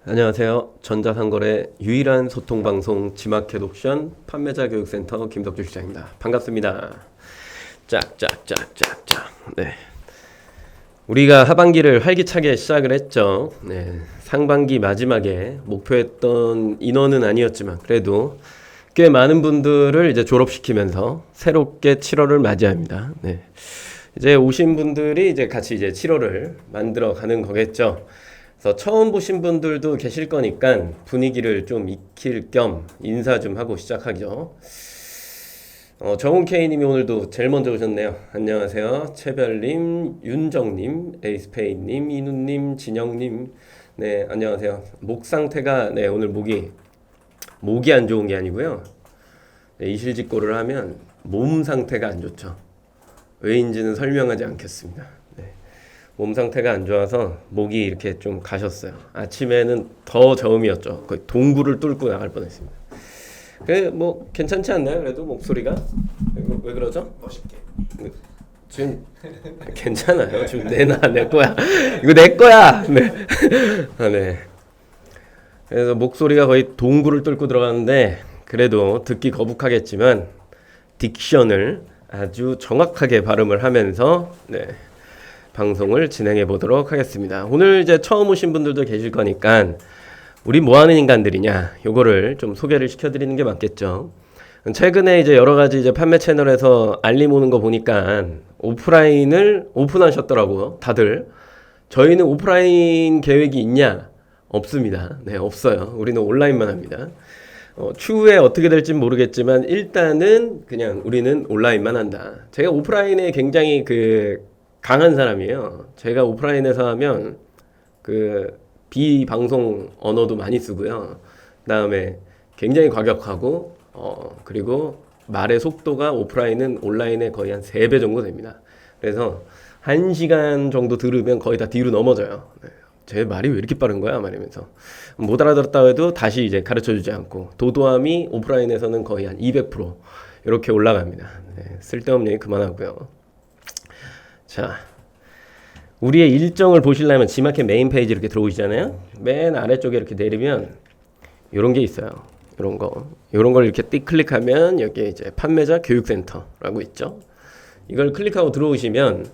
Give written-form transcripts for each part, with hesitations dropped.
안녕하세요. 전자상거래 유일한 소통방송 지마켓 옵션 판매자 교육센터 김덕주 실장입니다. 반갑습니다. 짝짝짝짝짝. 네. 우리가 하반기를 활기차게 시작을 했죠. 네. 상반기 마지막에 목표했던 인원은 아니었지만 그래도 꽤 많은 분들을 이제 졸업시키면서 새롭게 7월을 맞이합니다. 네. 이제 오신 분들이 이제 같이 이제 7월을 만들어 가는 거겠죠. 그래서 처음 보신 분들도 계실 거니까 분위기를 좀 익힐 겸 인사 좀 하고 시작하죠. 정훈케이님이 오늘도 제일 먼저 오셨네요. 안녕하세요. 최별님, 윤정님, 에이스페이님, 이누님, 진영님. 네, 안녕하세요. 목 상태가 네 오늘 목이 안 좋은 게 아니고요. 네, 이실직고를 하면 몸 상태가 안 좋죠. 왜인지는 설명하지 않겠습니다. 몸 상태가 안 좋아서 목이 이렇게 좀 가셨어요. 아침에는 더 저음이었죠. 거의 동굴을 뚫고 나갈 뻔했습니다. 그래 뭐 괜찮지 않나요? 그래도 목소리가 왜 그러죠? 멋있게. 지금 괜찮아요. 지금 내 거야. 이거 내 거야. 네. 아, 네. 그래서 목소리가 거의 동굴을 뚫고 들어가는데 그래도 듣기 거북하겠지만 딕션을 아주 정확하게 발음을 하면서 네. 방송을 진행해 보도록 하겠습니다. 오늘 이제 처음 오신 분들도 계실 거니까 우리 뭐 하는 인간들이냐 요거를 좀 소개를 시켜드리는 게 맞겠죠. 최근에 이제 여러 가지 이제 판매 채널에서 알림 오는 거 보니까 오프라인을 오픈하셨더라고요. 다들. 저희는 오프라인 계획이 있냐? 없습니다. 네, 없어요. 우리는 온라인만 합니다. 추후에 어떻게 될지는 모르겠지만 일단은 그냥 우리는 온라인만 한다. 제가 오프라인에 굉장히 강한 사람이에요. 제가 오프라인에서 하면 비방송 언어도 많이 쓰고요. 그다음에 굉장히 과격하고 그리고 말의 속도가 오프라인은 온라인에 거의 한 3배 정도 됩니다. 그래서 1시간 정도 들으면 거의 다 뒤로 넘어져요. 네. 제 말이 왜 이렇게 빠른 거야? 말이면서 못 알아들었다 해도 다시 이제 가르쳐주지 않고 도도함이 오프라인에서는 거의 한 200% 이렇게 올라갑니다. 네. 쓸데없는 얘기 그만하고요. 자, 우리의 일정을 보시려면 지마켓 메인 페이지 이렇게 들어오시잖아요. 맨 아래쪽에 이렇게 내리면 이런 게 있어요. 이런 걸 이렇게 띡 클릭하면 여기에 이제 판매자 교육센터라고 있죠. 이걸 클릭하고 들어오시면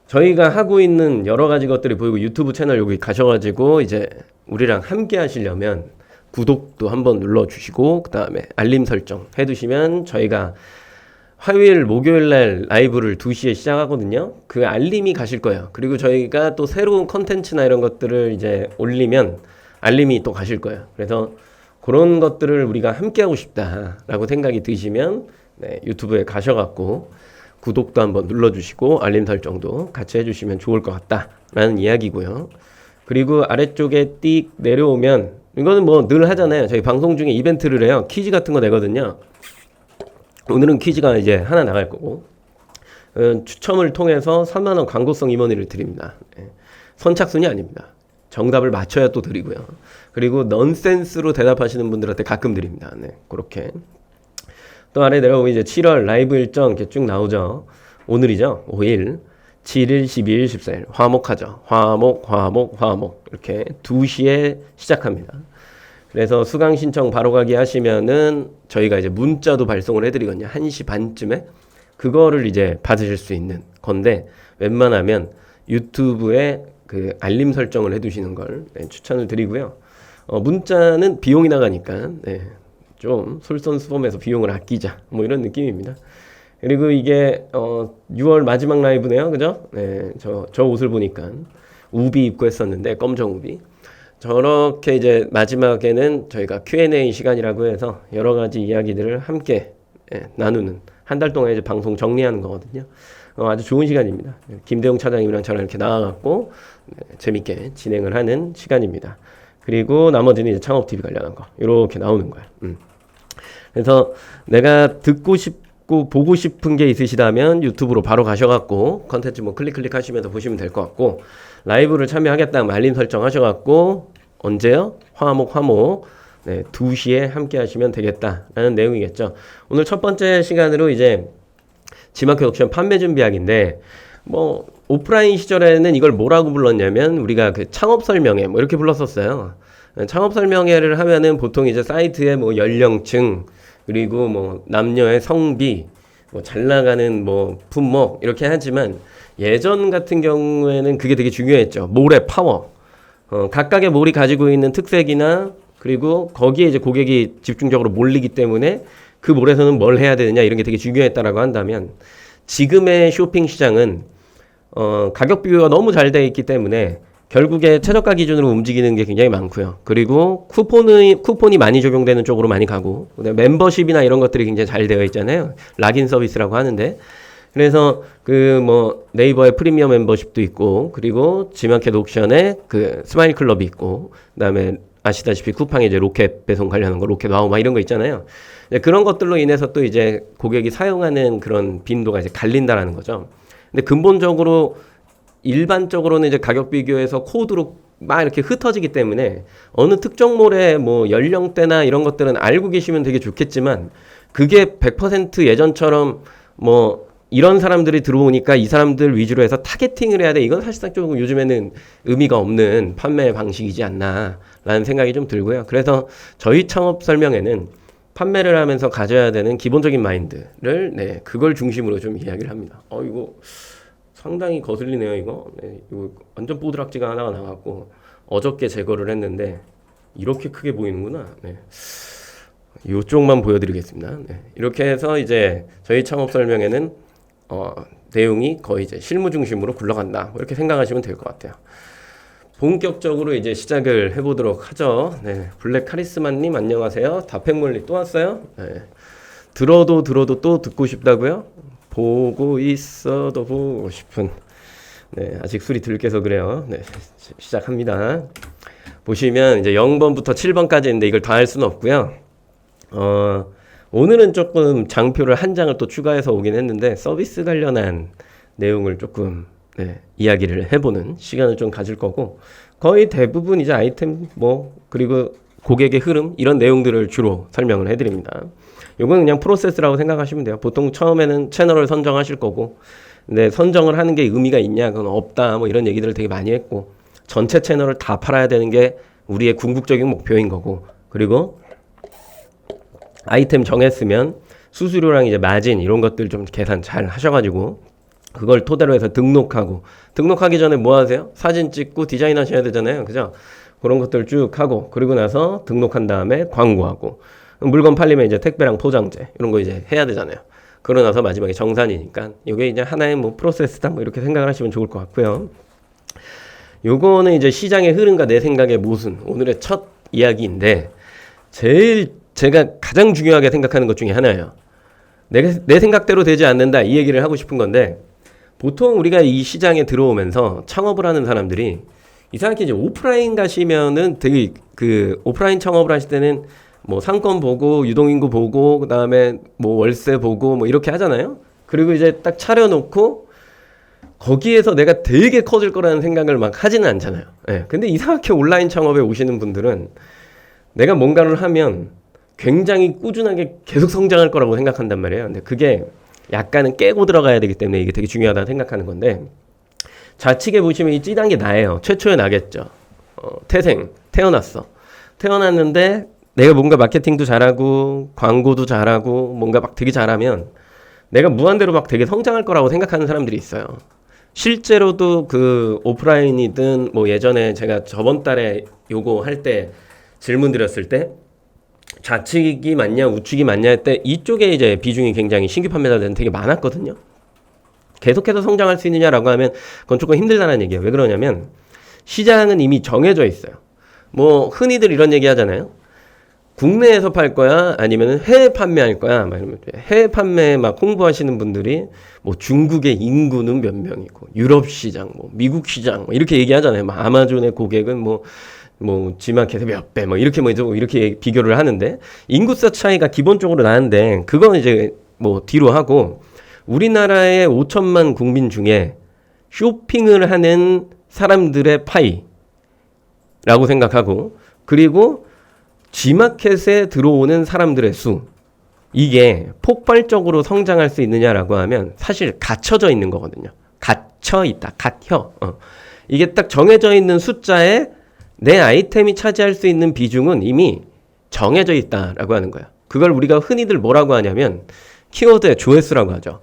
저희가 하고 있는 여러 가지 것들이 보이고 유튜브 채널 여기 가셔가지고 이제 우리랑 함께 하시려면 구독도 한번 눌러주시고 그 다음에 알림 설정 해두시면 저희가 화요일, 목요일 날 라이브를 2시에 시작하거든요. 그 알림이 가실 거예요. 그리고 저희가 또 새로운 컨텐츠나 이런 것들을 이제 올리면 알림이 또 가실 거예요. 그래서 그런 것들을 우리가 함께 하고 싶다라고 생각이 드시면 네, 유튜브에 가셔갖고 구독도 한번 눌러주시고 알림 설정도 같이 해주시면 좋을 것 같다라는 이야기고요. 그리고 아래쪽에 띡 내려오면 이거는 뭐 늘 하잖아요. 저희 방송 중에 이벤트를 해요. 퀴즈 같은 거 내거든요. 오늘은 퀴즈가 이제 하나 나갈 거고 추첨을 통해서 3만원 광고성 임원회를 드립니다. 네. 선착순이 아닙니다. 정답을 맞춰야 또 드리고요. 그리고 넌센스로 대답하시는 분들한테 가끔 드립니다. 네, 그렇게 또 아래 내려오면 이제 7월 라이브 일정 이렇게 쭉 나오죠. 오늘이죠. 5일 7일, 12일, 14일 화목하죠. 화목 이렇게 2시에 시작합니다. 그래서 수강 신청 바로 가기 하시면은 저희가 이제 문자도 발송을 해드리거든요. 1시 반쯤에 그거를 이제 받으실 수 있는 건데 웬만하면 유튜브에 알림 설정을 해두시는 걸 네, 추천을 드리고요. 문자는 비용이 나가니까 네, 좀 솔선수범해서 비용을 아끼자 뭐 이런 느낌입니다. 그리고 이게 6월 마지막 라이브네요, 그죠? 네, 저 옷을 보니까 우비 입고 했었는데 검정 우비. 저렇게 이제 마지막에는 저희가 Q&A 시간이라고 해서 여러 가지 이야기들을 함께 나누는 한 달 동안 이제 방송 정리하는 거거든요. 아주 좋은 시간입니다. 김대웅 차장님이랑 저랑 이렇게 나와갖고 재밌게 진행을 하는 시간입니다. 그리고 나머지는 이제 창업TV 관련한 거 이렇게 나오는 거야. 그래서 내가 듣고 싶고 보고 싶은 게 있으시다면 유튜브로 바로 가셔갖고 컨텐츠 뭐 클릭하시면서 보시면 될 것 같고 라이브를 참여하겠다면 알림 설정 하셔갖고 언제요? 화목 네, 2시에 함께 하시면 되겠다라는 내용이겠죠. 오늘 첫 번째 시간으로 이제 지마켓 옵션 판매 준비하기인데 뭐 오프라인 시절에는 이걸 뭐라고 불렀냐면 우리가 그 창업 설명회 뭐 이렇게 불렀었어요. 창업 설명회를 하면은 보통 이제 사이트에 뭐 연령층 그리고 뭐 남녀의 성비 뭐 잘 나가는 뭐 품목 이렇게 하지만 예전 같은 경우에는 그게 되게 중요했죠. 몰의 파워. 각각의 몰이 가지고 있는 특색이나 그리고 거기에 이제 고객이 집중적으로 몰리기 때문에 그 몰에서는 뭘 해야 되느냐 이런 게 되게 중요했다라고 한다면 지금의 쇼핑 시장은 가격 비교가 너무 잘 돼 있기 때문에 결국에 최저가 기준으로 움직이는 게 굉장히 많고요. 그리고 쿠폰이 많이 적용되는 쪽으로 많이 가고 멤버십이나 이런 것들이 굉장히 잘 되어 있잖아요. 락인 서비스라고 하는데 그래서 그 뭐 네이버의 프리미엄 멤버십도 있고 그리고 지마켓 옥션에 그 스마일 클럽이 있고 그다음에 아시다시피 쿠팡에 이제 로켓 배송 관련한 거 로켓 와우 막 이런 거 있잖아요. 그런 것들로 인해서 또 이제 고객이 사용하는 그런 빈도가 이제 갈린다라는 거죠. 근데 근본적으로 일반적으로는 이제 가격 비교에서 코드로 막 이렇게 흩어지기 때문에 어느 특정 몰의 뭐 연령대나 이런 것들은 알고 계시면 되게 좋겠지만 그게 100% 예전처럼 뭐 이런 사람들이 들어오니까 이 사람들 위주로 해서 타겟팅을 해야 돼. 이건 사실상 조금 요즘에는 의미가 없는 판매 방식이지 않나라는 생각이 좀 들고요. 그래서 저희 창업 설명회는 판매를 하면서 가져야 되는 기본적인 마인드를 그걸 중심으로 좀 이야기를 합니다. 이거 상당히 거슬리네요, 이거. 이거 완전 뽀드락지가 하나가 나왔고 어저께 제거를 했는데 이렇게 크게 보이는구나. 이쪽만 보여드리겠습니다. 이렇게 해서 이제 저희 창업 설명회는 내용이 거의 이제 실무 중심으로 굴러간다. 이렇게 생각하시면 될 것 같아요. 본격적으로 이제 시작을 해보도록 하죠. 블랙 카리스마님 안녕하세요. 다팩몰리 또 왔어요. 들어도 또 듣고 싶다고요? 보고 있어도 보고 싶은. 아직 술이 덜 깨서 그래요. 시작합니다. 보시면 이제 0번부터 7번까지 있는데 이걸 다 할 수는 없고요. 오늘은 조금 장표를 한 장을 또 추가해서 오긴 했는데 서비스 관련한 내용을 조금 이야기를 해보는 시간을 좀 가질 거고 거의 대부분 이제 아이템 뭐 그리고 고객의 흐름 이런 내용들을 주로 설명을 해드립니다. 요건 그냥 프로세스라고 생각하시면 돼요. 보통 처음에는 채널을 선정하실 거고 근데 선정을 하는 게 의미가 있냐 그건 없다 뭐 이런 얘기들을 되게 많이 했고 전체 채널을 다 팔아야 되는 게 우리의 궁극적인 목표인 거고 그리고 아이템 정했으면 수수료랑 이제 마진 이런 것들 좀 계산 잘 하셔가지고 그걸 토대로 해서 등록하기 전에 뭐 하세요? 사진 찍고 디자인 하셔야 되잖아요. 그죠? 그런 것들 쭉 하고 그리고 나서 등록한 다음에 광고하고 물건 팔리면 이제 택배랑 포장재 이런 거 이제 해야 되잖아요. 그러고 나서 마지막에 정산이니까 이게 이제 하나의 뭐 프로세스다 뭐 이렇게 생각을 하시면 좋을 것 같고요. 요거는 이제 시장의 흐름과 내 생각의 모순 오늘의 첫 이야기인데 제가 가장 중요하게 생각하는 것 중에 하나예요. 내 생각대로 되지 않는다 이 얘기를 하고 싶은 건데 보통 우리가 이 시장에 들어오면서 창업을 하는 사람들이 이상하게 이제 오프라인 가시면은 되게 그 오프라인 창업을 하실 때는 뭐 상권 보고 유동인구 보고 그다음에 뭐 월세 보고 뭐 이렇게 하잖아요. 그리고 이제 딱 차려놓고 거기에서 내가 되게 커질 거라는 생각을 막 하지는 않잖아요. 근데 이상하게 온라인 창업에 오시는 분들은 내가 뭔가를 하면 굉장히 꾸준하게 계속 성장할 거라고 생각한단 말이에요. 근데 그게 약간은 깨고 들어가야 되기 때문에 이게 되게 중요하다고 생각하는 건데 좌측에 보시면 이 찌단 게 나예요. 최초의 나겠죠. 태어났는데 내가 뭔가 마케팅도 잘하고 광고도 잘하고 뭔가 막 되게 잘하면 내가 무한대로 막 되게 성장할 거라고 생각하는 사람들이 있어요. 실제로도 그 오프라인이든 뭐 예전에 제가 저번 달에 요거 할 때 질문 드렸을 때 좌측이 맞냐 우측이 맞냐 할 때 이쪽에 이제 비중이 굉장히 신규 판매자들은 되게 많았거든요. 계속해서 성장할 수 있느냐라고 하면 그건 조금 힘들다는 얘기예요. 왜 그러냐면 시장은 이미 정해져 있어요. 뭐 흔히들 이런 얘기 하잖아요. 국내에서 팔 거야 아니면 해외 판매할 거야 막 이러면 해외 판매 막 홍보하시는 분들이 뭐 중국의 인구는 몇 명이고 유럽 시장 뭐 미국 시장 뭐 이렇게 얘기하잖아요. 막 아마존의 고객은 뭐 지마켓의 몇 배 뭐 이렇게 비교를 하는데 인구수 차이가 기본적으로 나는데 그건 이제 뭐 뒤로 하고 우리나라의 5천만 국민 중에 쇼핑을 하는 사람들의 파이라고 생각하고 그리고 G마켓에 들어오는 사람들의 수 이게 폭발적으로 성장할 수 있느냐라고 하면 사실 갇혀져 있는 거거든요. 갇혀 있다. 갇혀. 이게 딱 정해져 있는 숫자에 내 아이템이 차지할 수 있는 비중은 이미 정해져 있다라고 하는 거야. 그걸 우리가 흔히들 뭐라고 하냐면 키워드의 조회수라고 하죠.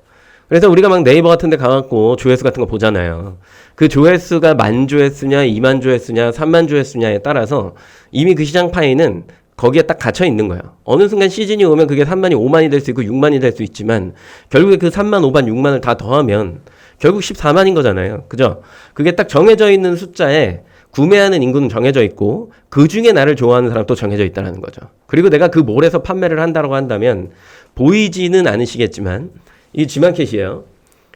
그래서 우리가 막 네이버 같은 데 가갖고 조회수 같은 거 보잖아요. 그 조회수가 10,000조회수냐, 20,000조회수냐, 30,000조회수냐에 따라서 이미 그 시장 파이는 거기에 딱 갇혀 있는 거예요. 어느 순간 시즌이 오면 그게 3만이 5만이 될 수 있고 6만이 될 수 있지만 결국에 그 3만, 5만, 6만을 다 더하면 결국 14만인 거잖아요. 그죠? 그게 딱 정해져 있는 숫자에 구매하는 인구는 정해져 있고 그 중에 나를 좋아하는 사람도 정해져 있다는 거죠. 그리고 내가 그 몰에서 판매를 한다고 한다면 보이지는 않으시겠지만 이 G마켓이에요.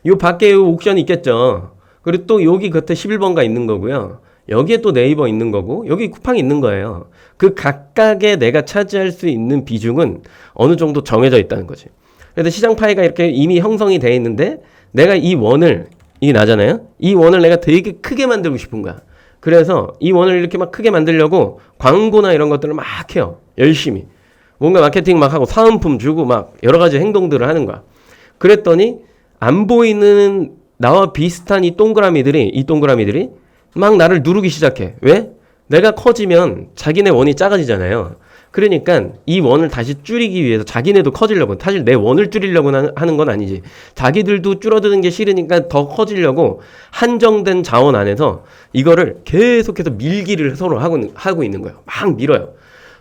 이 밖에 옥션이 있겠죠. 그리고 또 여기 겉에 11번가 있는 거고요. 여기에 또 네이버 있는 거고 여기 쿠팡이 있는 거예요. 그 각각의 내가 차지할 수 있는 비중은 어느 정도 정해져 있다는 거지. 그래서 시장 파이가 이렇게 이미 형성이 돼 있는데 내가 이 원을 이 나잖아요. 이 원을 내가 되게 크게 만들고 싶은 거야. 그래서 이 원을 이렇게 막 크게 만들려고 광고나 이런 것들을 막 해요. 열심히. 뭔가 마케팅 막 하고 사은품 주고 막 여러 가지 행동들을 하는 거야. 그랬더니 안 보이는 나와 비슷한 이 동그라미들이 막 나를 누르기 시작해. 왜? 내가 커지면 자기네 원이 작아지잖아요. 그러니까 이 원을 다시 줄이기 위해서 자기네도 커지려고, 사실 내 원을 줄이려고 하는 건 아니지. 자기들도 줄어드는 게 싫으니까 더 커지려고 한정된 자원 안에서 이거를 계속해서 밀기를 서로 하고 있는 거예요. 막 밀어요.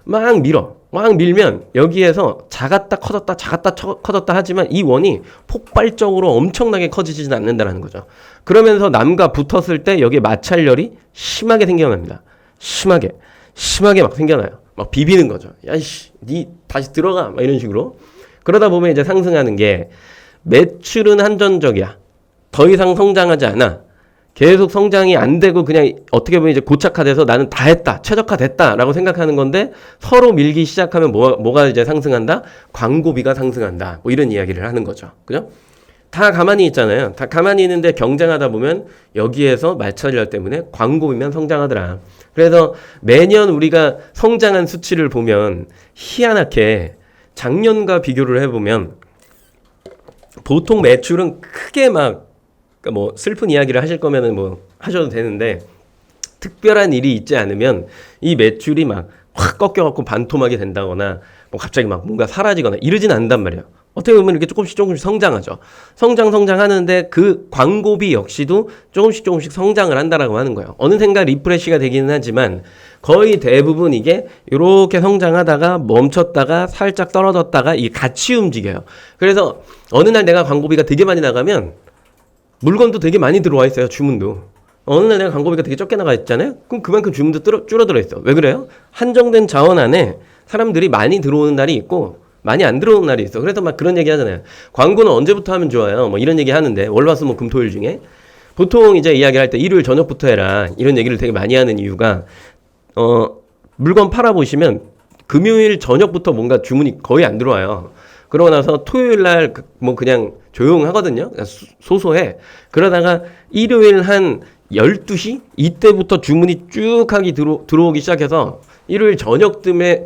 막 밀어. 막 밀면 여기에서 작았다 커졌다 하지만 이 원이 폭발적으로 엄청나게 커지지는 않는다는 거죠. 그러면서 남과 붙었을 때 여기에 마찰열이 심하게 생겨납니다. 심하게 막 생겨나요. 막 비비는 거죠. 야이씨, 니 다시 들어가. 막 이런 식으로. 그러다 보면 이제 상승하는 게 매출은 한전적이야. 더 이상 성장하지 않아. 계속 성장이 안 되고 그냥 어떻게 보면 이제 고착화돼서 나는 다 했다. 최적화됐다라고 생각하는 건데 서로 밀기 시작하면 뭐가 이제 상승한다? 광고비가 상승한다. 뭐 이런 이야기를 하는 거죠. 그죠? 다 가만히 있잖아요. 다 가만히 있는데 경쟁하다 보면 여기에서 마찰열 때문에 광고비면 성장하더라. 그래서 매년 우리가 성장한 수치를 보면 희한하게 작년과 비교를 해보면 보통 매출은 크게 막 뭐 슬픈 이야기를 하실 거면은 뭐 하셔도 되는데 특별한 일이 있지 않으면 이 매출이 막 확 꺾여갖고 반토막이 된다거나 뭐 갑자기 막 뭔가 사라지거나 이러진 않는단 말이에요. 어떻게 보면 이렇게 조금씩 성장하죠. 성장하는데 그 광고비 역시도 조금씩 성장을 한다라고 하는 거예요. 어느샌가 리프레시가 되기는 하지만 거의 대부분 이게 이렇게 성장하다가 멈췄다가 살짝 떨어졌다가 이게 같이 움직여요. 그래서 어느 날 내가 광고비가 되게 많이 나가면 물건도 되게 많이 들어와 있어요. 주문도. 어느 날 내가 광고비가 되게 적게 나가 있잖아요. 그럼 그만큼 주문도 줄어들어 있어. 왜 그래요? 한정된 자원 안에 사람들이 많이 들어오는 날이 있고 많이 안 들어오는 날이 있어. 그래서 막 그런 얘기 하잖아요. 광고는 언제부터 하면 좋아요? 뭐 이런 얘기 하는데 월화수목금토일 중에 보통 이제 이야기할 때 일요일 저녁부터 해라 이런 얘기를 되게 많이 하는 이유가 물건 팔아보시면 금요일 저녁부터 뭔가 주문이 거의 안 들어와요. 그러고 나서 토요일 날 뭐 그냥 조용하거든요. 소소해. 그러다가 일요일 한 12시? 이때부터 주문이 쭉 하기 들어오기 시작해서 일요일 저녁쯤에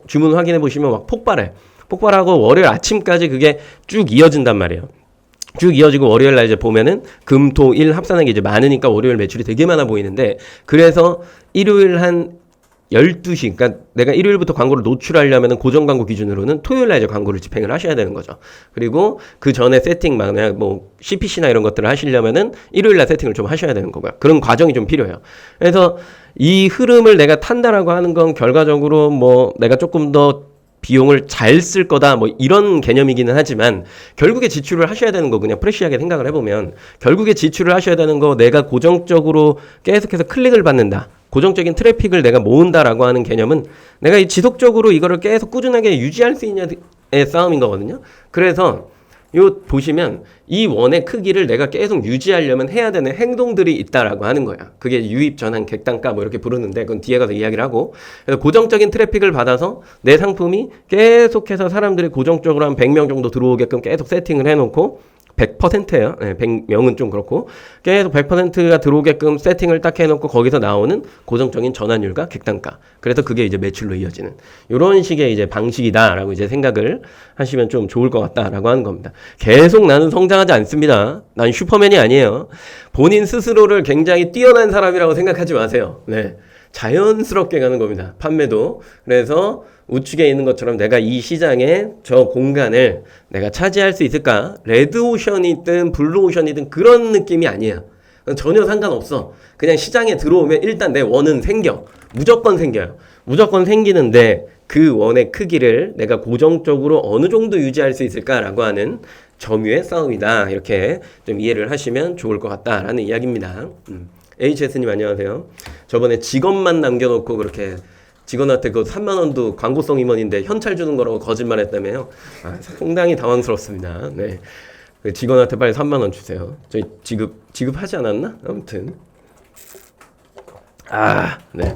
주문 확인해 보시면 막 폭발하고 월요일 아침까지 그게 쭉 이어진단 말이에요. 쭉 이어지고 월요일 날 이제 보면은 금, 토, 일 합산한 게 이제 많으니까 월요일 매출이 되게 많아 보이는데 그래서 일요일 한 12시, 그러니까 내가 일요일부터 광고를 노출하려면 고정 광고 기준으로는 토요일 날 이제 광고를 집행을 하셔야 되는 거죠. 그리고 그 전에 세팅 막 그냥 뭐 CPC나 이런 것들을 하시려면은 일요일 날 세팅을 좀 하셔야 되는 거고요. 그런 과정이 좀 필요해요. 그래서 이 흐름을 내가 탄다라고 하는 건 결과적으로 뭐 내가 조금 더 비용을 잘 쓸 거다 뭐 이런 개념이기는 하지만 결국에 지출을 하셔야 되는 거 그냥 프레시하게 생각을 해보면 결국에 지출을 하셔야 되는 거 내가 고정적으로 계속해서 클릭을 받는다. 고정적인 트래픽을 내가 모은다라고 하는 개념은 내가 지속적으로 이거를 계속 꾸준하게 유지할 수 있냐의 싸움인 거거든요. 그래서 요 보시면 이 원의 크기를 내가 계속 유지하려면 해야 되는 행동들이 있다라고 하는 거야. 그게 유입, 전환, 객단가 뭐 이렇게 부르는데 그건 뒤에 가서 이야기를 하고 그래서 고정적인 트래픽을 받아서 내 상품이 계속해서 사람들이 고정적으로 한 100명 정도 들어오게끔 계속 세팅을 해놓고 100%예요. 네, 100명은 좀 그렇고 계속 100%가 들어오게끔 세팅을 딱 해놓고 거기서 나오는 고정적인 전환율과 객단가. 그래서 그게 이제 매출로 이어지는 이런 식의 이제 방식이다라고 이제 생각을 하시면 좀 좋을 것 같다라고 하는 겁니다. 계속 나는 성장하지 않습니다. 난 슈퍼맨이 아니에요. 본인 스스로를 굉장히 뛰어난 사람이라고 생각하지 마세요. 네. 자연스럽게 가는 겁니다. 판매도. 그래서 우측에 있는 것처럼 내가 이 시장에 저 공간을 내가 차지할 수 있을까? 레드오션이든 블루오션이든 그런 느낌이 아니에요. 전혀 상관없어. 그냥 시장에 들어오면 일단 내 원은 생겨. 무조건 생겨요. 무조건 생기는데 그 원의 크기를 내가 고정적으로 어느 정도 유지할 수 있을까라고 하는 점유의 싸움이다. 이렇게 좀 이해를 하시면 좋을 것 같다라는 이야기입니다. HS님 안녕하세요. 저번에 직원만 남겨놓고 그렇게 직원한테 그 3만 원도 광고성 임원인데 현찰 주는 거라고 거짓말했다며요. 상당히 당황스럽습니다. 네, 그 직원한테 빨리 3만 원 주세요. 저희 지급하지 않았나? 아무튼 네.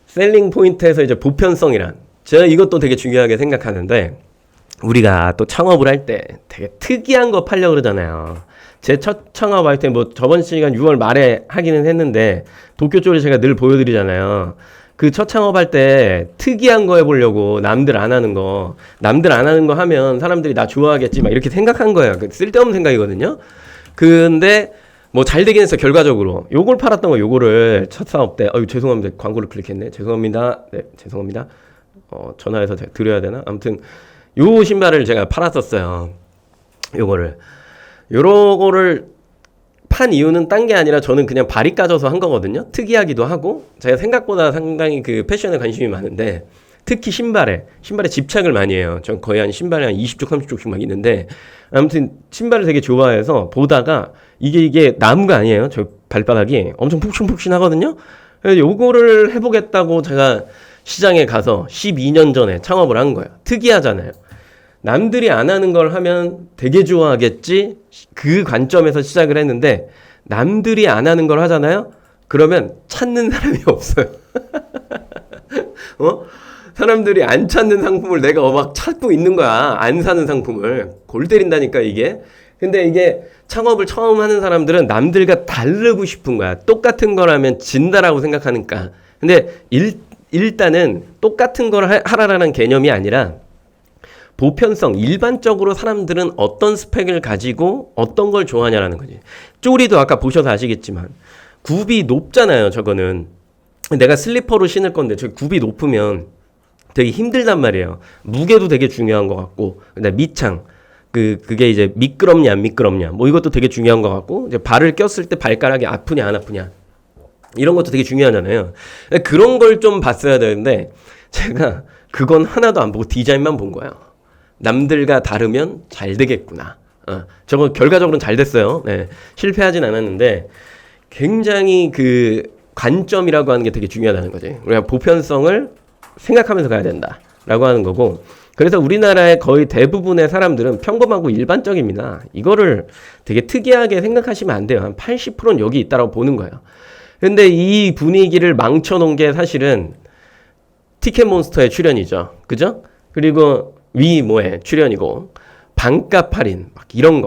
셀링 포인트에서 이제 보편성이란 제가 이것도 되게 중요하게 생각하는데 우리가 또 창업을 할 때 되게 특이한 거 팔려고 그러잖아요. 제 첫 창업할 때 뭐 저번 시간 6월 말에 하기는 했는데 도쿄 쪽에 제가 늘 보여드리잖아요. 그 첫 창업할 때 특이한 거 해보려고 남들 안 하는 거 하면 사람들이 나 좋아하겠지 막 이렇게 생각한 거예요. 쓸데없는 생각이거든요. 근데 뭐 잘 되긴 했어. 결과적으로 요걸 팔았던 거 요거를 첫 사업 때 죄송합니다. 광고를 클릭했네. 죄송합니다. 네, 죄송합니다. 전화해서 드려야 되나? 아무튼 요 신발을 제가 팔았었어요. 요거를 판 이유는 딴 게 아니라 저는 그냥 발이 까져서 한 거거든요. 특이하기도 하고 제가 생각보다 상당히 그 패션에 관심이 많은데 특히 신발에 집착을 많이 해요. 전 거의 한 신발에 한 20쪽 30쪽씩 막 있는데 아무튼 신발을 되게 좋아해서 보다가 이게 나무가 아니에요. 저 발바닥이 엄청 푹신푹신하거든요. 그래서 요거를 해보겠다고 제가 시장에 가서 12년 전에 창업을 한 거예요. 특이하잖아요. 남들이 안 하는 걸 하면 되게 좋아하겠지? 그 관점에서 시작을 했는데 남들이 안 하는 걸 하잖아요? 그러면 찾는 사람이 없어요. 사람들이 안 찾는 상품을 내가 막 찾고 있는 거야. 안 사는 상품을. 골 때린다니까 이게. 근데 이게 창업을 처음 하는 사람들은 남들과 다르고 싶은 거야. 똑같은 거라면 진다라고 생각하니까. 근데 일단은 똑같은 걸 하라라는 개념이 아니라 보편성, 일반적으로 사람들은 어떤 스펙을 가지고 어떤 걸 좋아하냐라는 거지. 쪼리도 아까 보셔서 아시겠지만 굽이 높잖아요. 저거는 내가 슬리퍼로 신을 건데 저 굽이 높으면 되게 힘들단 말이에요. 무게도 되게 중요한 것 같고, 근데 밑창 그게 이제 미끄럽냐 안 미끄럽냐 뭐 이것도 되게 중요한 것 같고, 이제 발을 꼈을 때 발가락이 아프냐 안 아프냐 이런 것도 되게 중요하잖아요. 그런 걸 좀 봤어야 되는데 제가 그건 하나도 안 보고 디자인만 본 거예요. 남들과 다르면 잘 되겠구나. 저거 결과적으로는 잘 됐어요. 네, 실패하진 않았는데 굉장히 그 관점이라고 하는 게 되게 중요하다는 거지. 우리가 보편성을 생각하면서 가야 된다라고 하는 거고, 그래서 우리나라의 거의 대부분의 사람들은 평범하고 일반적입니다. 이거를 되게 특이하게 생각하시면 안 돼요. 한 80%는 여기 있다라고 보는 거예요. 근데 이 분위기를 망쳐놓은 게 사실은 티켓몬스터의 출연이죠. 그죠? 그리고 위모의 출연이고 반값 할인 막 이런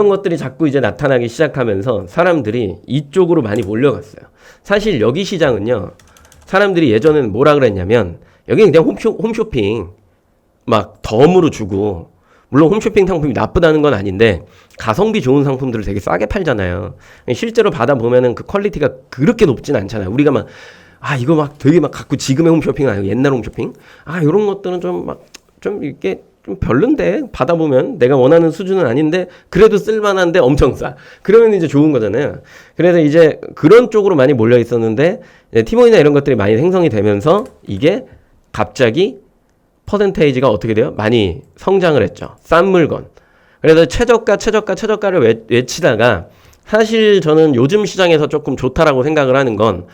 것들이 자꾸 이제 나타나기 시작하면서 사람들이 이쪽으로 많이 몰려갔어요. 사실 여기 시장은요, 사람들이 예전에는 뭐라 그랬냐면 여기 그냥 홈쇼핑 막 덤으로 주고, 물론 홈쇼핑 상품이 나쁘다는 건 아닌데 가성비 좋은 상품들을 되게 싸게 팔잖아요. 실제로 받아보면은 그 퀄리티가 그렇게 높진 않잖아요. 우리가 막 이거 막 되게 막 갖고 지금의 홈쇼핑은 아니고 옛날 홈쇼핑? 이런 것들은 좀 이렇게 좀 별론데 받아보면 내가 원하는 수준은 아닌데 그래도 쓸만한데 엄청 싸. 그러면 이제 좋은 거잖아요. 그래서 이제 그런 쪽으로 많이 몰려 있었는데 티몬이나 이런 것들이 많이 생성이 되면서 이게 갑자기 퍼센테이지가 어떻게 돼요? 많이 성장을 했죠. 싼 물건. 그래서 최저가를 외치다가 사실 저는 요즘 시장에서 조금 좋다라고 생각을 하는 건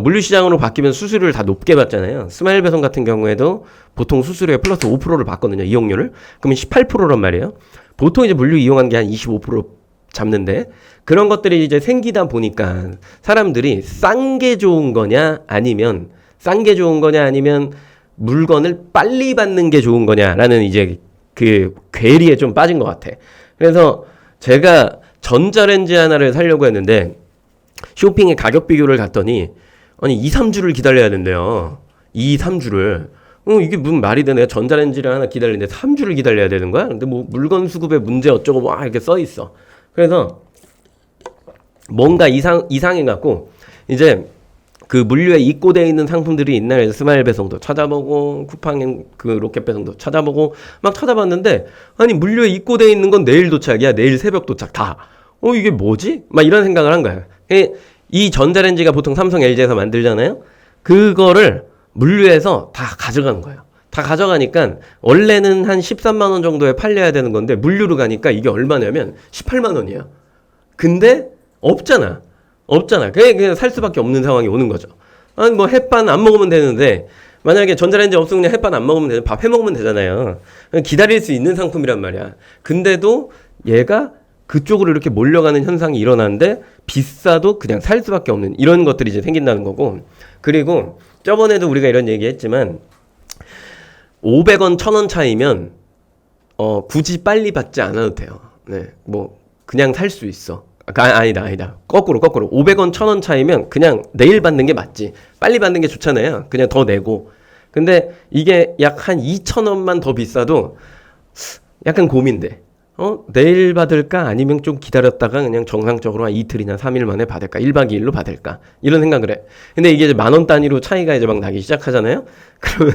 물류시장으로 바뀌면 수수료를 다 높게 받잖아요. 스마일 배송 같은 경우에도 보통 수수료에 플러스 5%를 받거든요. 이용료를. 그러면 18%란 말이에요. 보통 이제 물류 이용한 게 한 25% 잡는데, 그런 것들이 이제 생기다 보니까 사람들이 싼 게 좋은 거냐 아니면 물건을 빨리 받는 게 좋은 거냐라는 이제 그 괴리에 좀 빠진 것 같아. 그래서 제가 전자레인지 하나를 사려고 했는데 쇼핑에 가격 비교를 갔더니 아니 2, 3주를 기다려야 된대요. 2, 3주를. 이게 무슨 말이 되네. 전자레인지를 하나 기다리는데 3주를 기다려야 되는 거야? 근데 뭐 물건 수급에 문제 어쩌고 막 이렇게 써 있어. 그래서 뭔가 이상해갖고 이제 그 물류에 입고되어 있는 상품들이 있나 스마일 배송도 찾아보고 쿠팡 그 로켓 배송도 찾아보고 막 찾아봤는데 아니 물류에 입고되어 있는 건 내일 도착이야. 내일 새벽 도착 다. 이게 뭐지? 막 이런 생각을 한 거야. 이 전자레인지가 보통 삼성 LG에서 만들잖아요. 그거를 물류에서 다 가져가는 거예요. 다 가져가니까 원래는 한 13만 원 정도에 팔려야 되는 건데 물류로 가니까 이게 얼마냐면 18만 원이야. 근데 없잖아. 그냥 살 수밖에 없는 상황이 오는 거죠. 아니 뭐 햇반 안 먹으면 되는데 만약에 전자레인지 없으면 그냥 햇반 안 먹으면 되잖아. 밥 해 먹으면 되잖아요. 기다릴 수 있는 상품이란 말이야. 근데도 얘가 그쪽으로 이렇게 몰려가는 현상이 일어나는데 비싸도 그냥 살 수밖에 없는 이런 것들이 이제 생긴다는 거고. 그리고 저번에도 우리가 이런 얘기 했지만 500원, 1000원 차이면 굳이 빨리 받지 않아도 돼요. 네. 뭐 그냥 살 수 있어. 아니다. 거꾸로. 500원, 1000원 차이면 그냥 내일 받는 게 맞지. 빨리 받는 게 좋잖아요. 그냥 더 내고. 근데 이게 약 한 2,000원만 더 비싸도 약간 고민돼. 내일 받을까? 아니면 좀 기다렸다가 그냥 정상적으로 한 이틀이나 3일 만에 받을까? 1박 2일로 받을까? 이런 생각을 해. 근데 이게 이제 10,000원 단위로 차이가 이제 막 나기 시작하잖아요? 그러면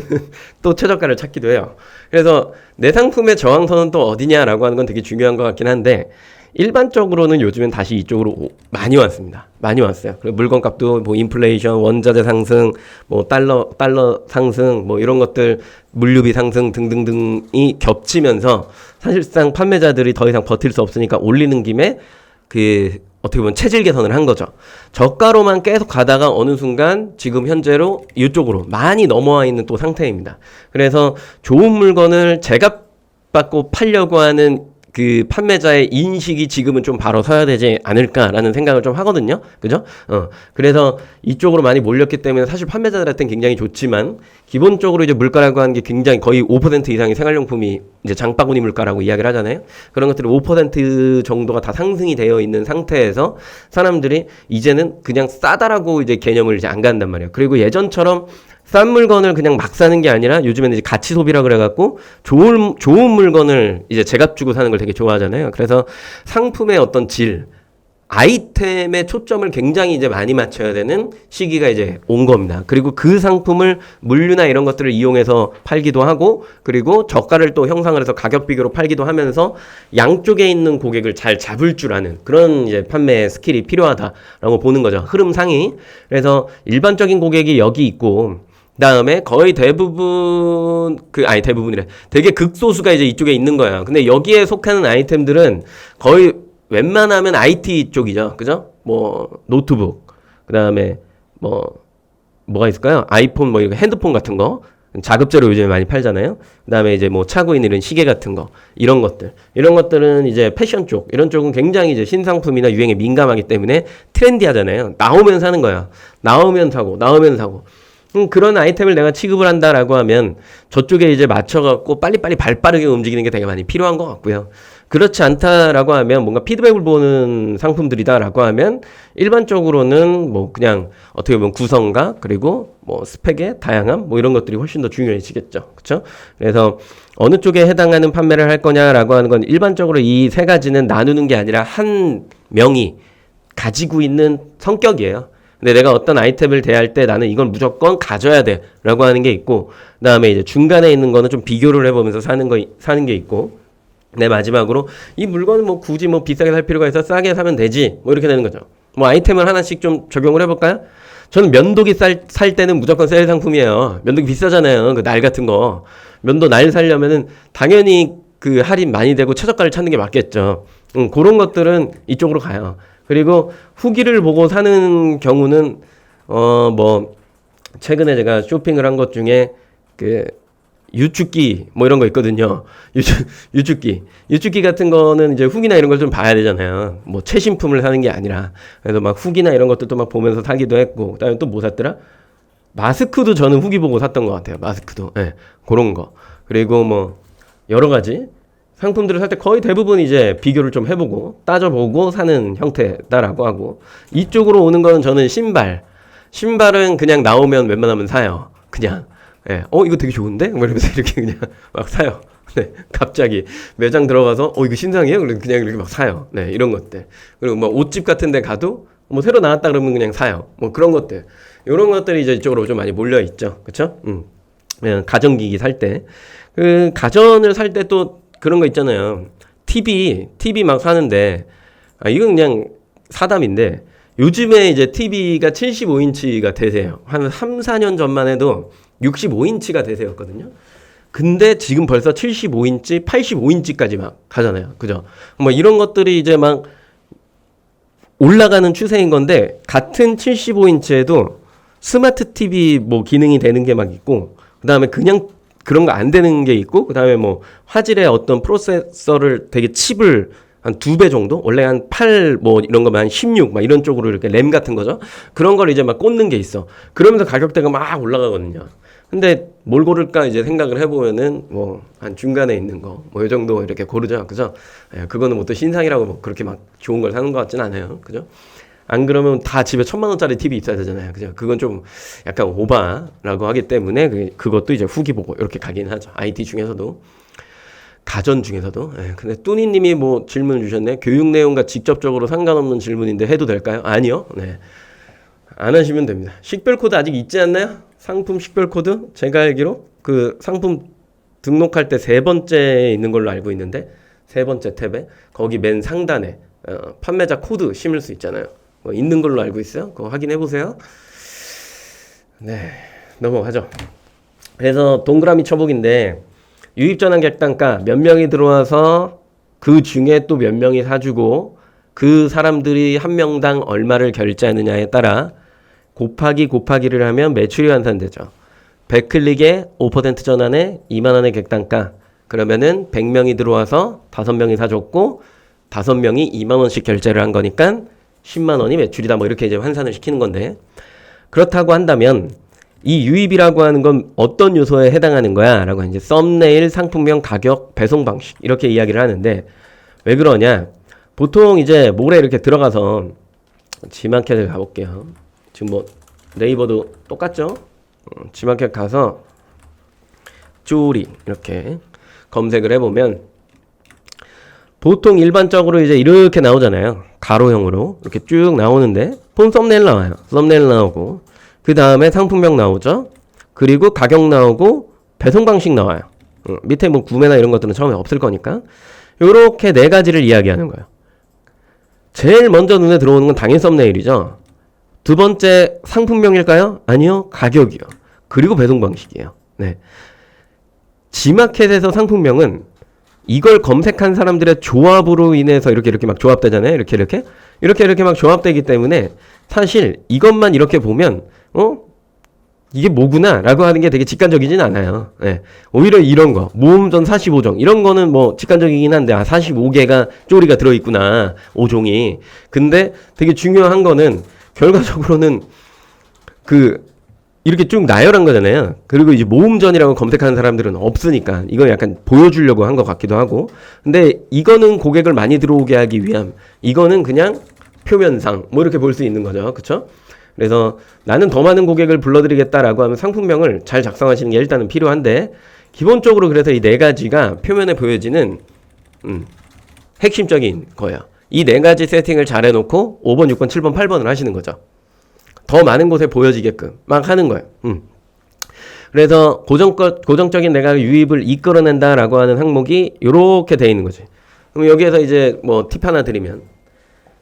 또 최저가를 찾기도 해요. 그래서 내 상품의 저항선은 또 어디냐라고 하는 건 되게 중요한 것 같긴 한데, 일반적으로는 요즘엔 다시 이쪽으로 많이 왔습니다. 많이 왔어요. 그리고 물건값도 뭐 인플레이션, 원자재 상승, 뭐 달러 상승, 뭐 이런 것들, 물류비 상승 등등등이 겹치면서 사실상 판매자들이 더 이상 버틸 수 없으니까 올리는 김에 그 어떻게 보면 체질 개선을 한 거죠. 저가로만 계속 가다가 어느 순간 지금 현재로 이쪽으로 많이 넘어와 있는 또 상태입니다. 그래서 좋은 물건을 제값 받고 팔려고 하는 그 판매자의 인식이 지금은 좀 바로 서야 되지 않을까라는 생각을 좀 하거든요. 그죠? 그래서 이쪽으로 많이 몰렸기 때문에 사실 판매자들한테는 굉장히 좋지만 기본적으로 이제 물가라고 하는 게 굉장히 거의 5% 이상의 생활용품이 이제 장바구니 물가라고 이야기를 하잖아요. 그런 것들이 5% 정도가 다 상승이 되어 있는 상태에서 사람들이 이제는 그냥 싸다라고 이제 개념을 이제 안 간단 말이에요. 그리고 예전처럼 싼 물건을 그냥 막 사는 게 아니라 요즘에는 이제 가치 소비라 그래갖고 좋은 물건을 이제 제값 주고 사는 걸 되게 좋아하잖아요. 그래서 상품의 어떤 질, 아이템에 초점을 굉장히 이제 많이 맞춰야 되는 시기가 이제 온 겁니다. 그리고 그 상품을 물류나 이런 것들을 이용해서 팔기도 하고, 그리고 저가를 또 형성을 해서 가격 비교로 팔기도 하면서 양쪽에 있는 고객을 잘 잡을 줄 아는 그런 이제 판매 스킬이 필요하다라고 보는 거죠. 흐름상이. 그래서 일반적인 고객이 여기 있고, 그다음에 거의 대부분 대부분이래. 되게 극소수가 이제 이쪽에 있는 거야. 근데 여기에 속하는 아이템들은 거의 웬만하면 IT 쪽이죠. 그죠? 뭐 노트북. 그다음에 뭐가 있을까요? 아이폰 뭐 이런 핸드폰 같은 거. 자급제로 요즘에 많이 팔잖아요. 그다음에 이제 뭐 차고 있는 이런 시계 같은 거. 이런 것들은 이제 패션 쪽. 이런 쪽은 굉장히 이제 신상품이나 유행에 민감하기 때문에 트렌디하잖아요. 나오면 사는 거야. 나오면 사고. 그런 아이템을 내가 취급을 한다라고 하면 저쪽에 이제 맞춰갖고 빨리빨리 발빠르게 움직이는 게 되게 많이 필요한 것 같고요. 그렇지 않다라고 하면 뭔가 피드백을 보는 상품들이다라고 하면 일반적으로는 뭐 그냥 어떻게 보면 구성과 그리고 뭐 스펙의 다양함 뭐 이런 것들이 훨씬 더 중요해지겠죠. 그렇죠? 그래서 어느 쪽에 해당하는 판매를 할 거냐라고 하는 건 일반적으로 이 세 가지는 나누는 게 아니라 한 명이 가지고 있는 성격이에요. 근데 내가 어떤 아이템을 대할 때 나는 이건 무조건 가져야 돼 라고 하는 게 있고, 그 다음에 이제 중간에 있는 거는 좀 비교를 해보면서 사는 게 있고, 네, 마지막으로 이 물건은 뭐 굳이 뭐 비싸게 살 필요가 있어 싸게 사면 되지 뭐 이렇게 되는 거죠. 뭐 아이템을 하나씩 좀 적용을 해볼까요? 저는 면도기 살 때는 무조건 세일 상품이에요. 면도기 비싸잖아요. 그 날 같은 거. 면도 날 사려면은 당연히 그 할인 많이 되고 최저가를 찾는 게 맞겠죠. 그런 것들은 이쪽으로 가요. 그리고 후기를 보고 사는 경우는 뭐 최근에 제가 쇼핑을 한 것 중에 그 유축기 뭐 이런 거 있거든요. 유축기 같은 거는 이제 후기나 이런 걸 좀 봐야 되잖아요. 뭐 최신품을 사는 게 아니라. 그래서 막 후기나 이런 것도 또 막 보면서 사기도 했고, 그다음에 또 뭐 샀더라? 마스크도 저는 후기 보고 샀던 것 같아요. 마스크도. 예. 네, 그런 거. 그리고 뭐 여러 가지 상품들을 살 때 거의 대부분 이제 비교를 좀 해보고 따져보고 사는 형태다라고 하고, 이쪽으로 오는 거는 저는 신발은 그냥 나오면 웬만하면 사요. 그냥 예, 이거 되게 좋은데? 뭐 이러면서 이렇게 그냥 막 사요. 네, 갑자기 매장 들어가서 이거 신상이에요? 그냥 이렇게 막 사요. 네, 이런 것들. 그리고 뭐 옷집 같은 데 가도 뭐 새로 나왔다 그러면 그냥 사요. 뭐 그런 것들. 이런 것들이 이제 이쪽으로 좀 많이 몰려 있죠. 그쵸? 가전기기 살 때. 그 가전을 살 때 또 그런 거 있잖아요. TV 막 사는데, 이건 그냥 사담인데, 요즘에 이제 TV가 75인치가 대세예요. 한 3, 4년 전만 해도 65인치가 대세였거든요. 근데 지금 벌써 75인치, 85인치까지 막 가잖아요. 그죠? 뭐 이런 것들이 이제 막 올라가는 추세인 건데, 같은 75인치에도 스마트 TV 뭐 기능이 되는 게 막 있고, 그 다음에 그냥 그런 거 안 되는 게 있고, 그 다음에 뭐 화질의 어떤 프로세서를 되게 칩을 한 2배 정도? 원래 한 8, 뭐 이런 거면 한 16, 막 이런 쪽으로 이렇게 램 같은 거죠? 그런 걸 이제 막 꽂는 게 있어. 그러면서 가격대가 막 올라가거든요. 근데 뭘 고를까 이제 생각을 해보면은 뭐 한 중간에 있는 거, 뭐 이 정도 이렇게 고르죠. 그죠? 예, 그거는 뭐 또 신상이라고 뭐 그렇게 막 좋은 걸 사는 것 같진 않아요. 그죠? 안 그러면 다 집에 1,000만 원짜리 TV 있어야 되잖아요. 그죠? 그건 좀 약간 오바라고 하기 때문에 그것도 이제 후기 보고 이렇게 가긴 하죠. IT 중에서도. 가전 중에서도. 예, 근데 뚜니님이 뭐 질문 주셨네. 교육 내용과 직접적으로 상관없는 질문인데 해도 될까요? 아니요. 네. 안 하시면 됩니다. 식별 코드 아직 있지 않나요? 상품 식별 코드? 제가 알기로 그 상품 등록할 때 3번째에 있는 걸로 알고 있는데, 3번째 탭에 거기 맨 상단에 판매자 코드 심을 수 있잖아요. 뭐 있는 걸로 알고 있어요. 그거 확인해 보세요. 네, 넘어가죠. 그래서 동그라미 쳐보기인데, 유입전환 객단가 몇 명이 들어와서 그 중에 또 몇 명이 사주고 그 사람들이 한 명당 얼마를 결제하느냐에 따라 곱하기를 하면 매출이 환산되죠. 100클릭에 5% 전환에 2만원의 객단가, 그러면은 100명이 들어와서 5명이 사줬고 5명이 2만원씩 결제를 한 거니까 10만원이 매출이다, 뭐 이렇게 이제 환산을 시키는 건데, 그렇다고 한다면 이 유입이라고 하는 건 어떤 요소에 해당하는 거야? 라고 이제 썸네일, 상품명, 가격, 배송 방식 이렇게 이야기를 하는데, 왜 그러냐? 보통 이제 몰에 이렇게 들어가서 지마켓을 가볼게요. 지금 뭐 네이버도 똑같죠? 지마켓 가서 쪼리 이렇게 검색을 해보면 보통 일반적으로 이제 이렇게 나오잖아요. 가로형으로 이렇게 쭉 나오는데, 폰 썸네일 나와요. 썸네일 나오고, 그 다음에 상품명 나오죠. 그리고 가격 나오고 배송 방식 나와요. 밑에 뭐 구매나 이런 것들은 처음에 없을 거니까. 요렇게 4가지를 이야기하는 거예요. 제일 먼저 눈에 들어오는 건 당연히 썸네일이죠. 두 번째 상품명일까요? 아니요, 가격이요. 그리고 배송 방식이에요. 네. 지마켓에서 상품명은 이걸 검색한 사람들의 조합으로 인해서 이렇게 막 조합되잖아요. 이렇게 막 조합되기 때문에 사실 이것만 이렇게 보면 이게 뭐구나 라고 하는 게 되게 직관적이진 않아요. 네. 오히려 이런 거 모음전 45종 이런 거는 뭐 직관적이긴 한데, 45개가 쪼리가 들어있구나, 5종이. 근데 되게 중요한 거는 결과적으로는 이렇게 쭉 나열한 거잖아요. 그리고 이제 모음전이라고 검색하는 사람들은 없으니까 이건 약간 보여주려고 한 것 같기도 하고, 근데 이거는 고객을 많이 들어오게 하기 위함, 이거는 그냥 표면상 뭐 이렇게 볼 수 있는 거죠. 그쵸? 그래서 나는 더 많은 고객을 불러드리겠다라고 하면 상품명을 잘 작성하시는 게 일단은 필요한데, 기본적으로 그래서 이 4가지가 표면에 보여지는 핵심적인 거예요. 이 4가지 세팅을 잘 해놓고 5번, 6번, 7번, 8번을 하시는 거죠. 더 많은 곳에 보여지게끔 막 하는 거예요. 그래서 고정적인 내가 유입을 이끌어낸다라고 하는 항목이 이렇게 돼 있는 거지. 그럼 여기에서 이제 뭐 팁 하나 드리면,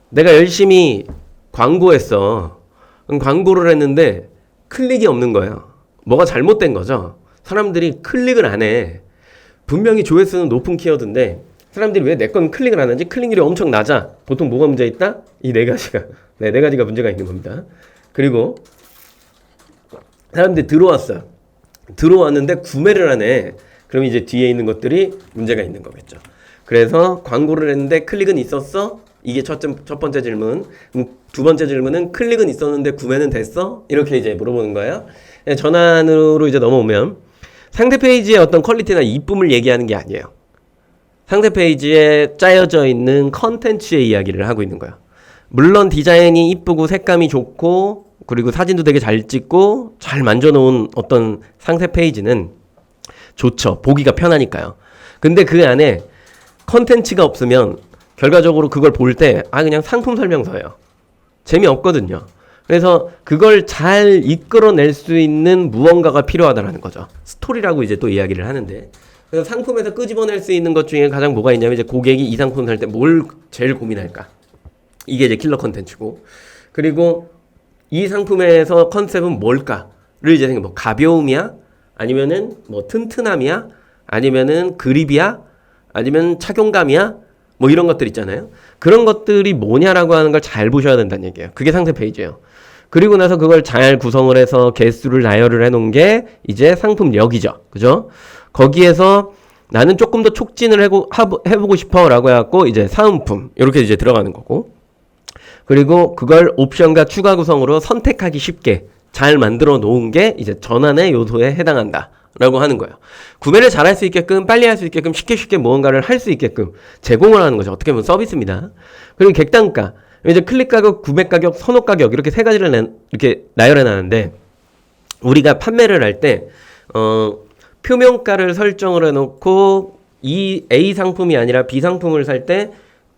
내가 열심히 광고했어. 광고를 했는데 클릭이 없는 거예요. 뭐가 잘못된 거죠. 사람들이 클릭을 안 해. 분명히 조회수는 높은 키워드인데 사람들이 왜 내 건 클릭을 안 하지? 클릭률이 엄청 낮아. 보통 뭐가 문제 있다? 이 4가지가. 네, 4가지가 문제가 있는 겁니다. 그리고 사람들이 들어왔는데 구매를 안 해. 그럼 이제 뒤에 있는 것들이 문제가 있는 거겠죠. 그래서 광고를 했는데 클릭은 있었어? 이게 첫 번째 질문. 두 번째 질문은 클릭은 있었는데 구매는 됐어? 이렇게 이제 물어보는 거예요. 전환으로 이제 넘어오면 상대 페이지의 어떤 퀄리티나 이쁨을 얘기하는 게 아니에요. 상세 페이지에 짜여져 있는 컨텐츠의 이야기를 하고 있는 거야. 물론 디자인이 이쁘고 색감이 좋고 그리고 사진도 되게 잘 찍고 잘 만져놓은 어떤 상세 페이지는 좋죠. 보기가 편하니까요. 근데 그 안에 컨텐츠가 없으면 결과적으로 그걸 볼 때 그냥 상품 설명서예요. 재미없거든요. 그래서 그걸 잘 이끌어낼 수 있는 무언가가 필요하다는 거죠. 스토리라고 이제 또 이야기를 하는데, 그래서 상품에서 끄집어낼 수 있는 것 중에 가장 뭐가 있냐면 이제 고객이 이 상품 살 때 뭘 제일 고민할까? 이게 이제 킬러 컨텐츠고, 그리고 이 상품에서 컨셉은 뭘까를 이제 생각, 뭐 가벼움이야? 아니면은 뭐 튼튼함이야? 아니면은 그립이야? 아니면 착용감이야? 뭐 이런 것들 있잖아요. 그런 것들이 뭐냐라고 하는 걸 잘 보셔야 된다는 얘기예요. 그게 상세 페이지예요. 그리고 나서 그걸 잘 구성을 해서 개수를 나열을 해놓은 게 이제 상품력이죠. 그죠? 거기에서 나는 조금 더 촉진을 해보고 싶어 라고 해갖고 이제 사은품 이렇게 이제 들어가는 거고, 그리고 그걸 옵션과 추가 구성으로 선택하기 쉽게 잘 만들어 놓은 게 이제 전환의 요소에 해당한다 라고 하는 거예요. 구매를 잘 할 수 있게끔, 빨리 할 수 있게끔, 쉽게 무언가를 할 수 있게끔 제공을 하는 거죠. 어떻게 보면 서비스입니다. 그리고 객단가, 이제 클릭 가격, 구매 가격, 선호 가격 이렇게 세 가지를 이렇게 나열해 놨는데, 우리가 판매를 할 때 표명가를 설정을 해놓고 이 A 상품이 아니라 B 상품을 살 때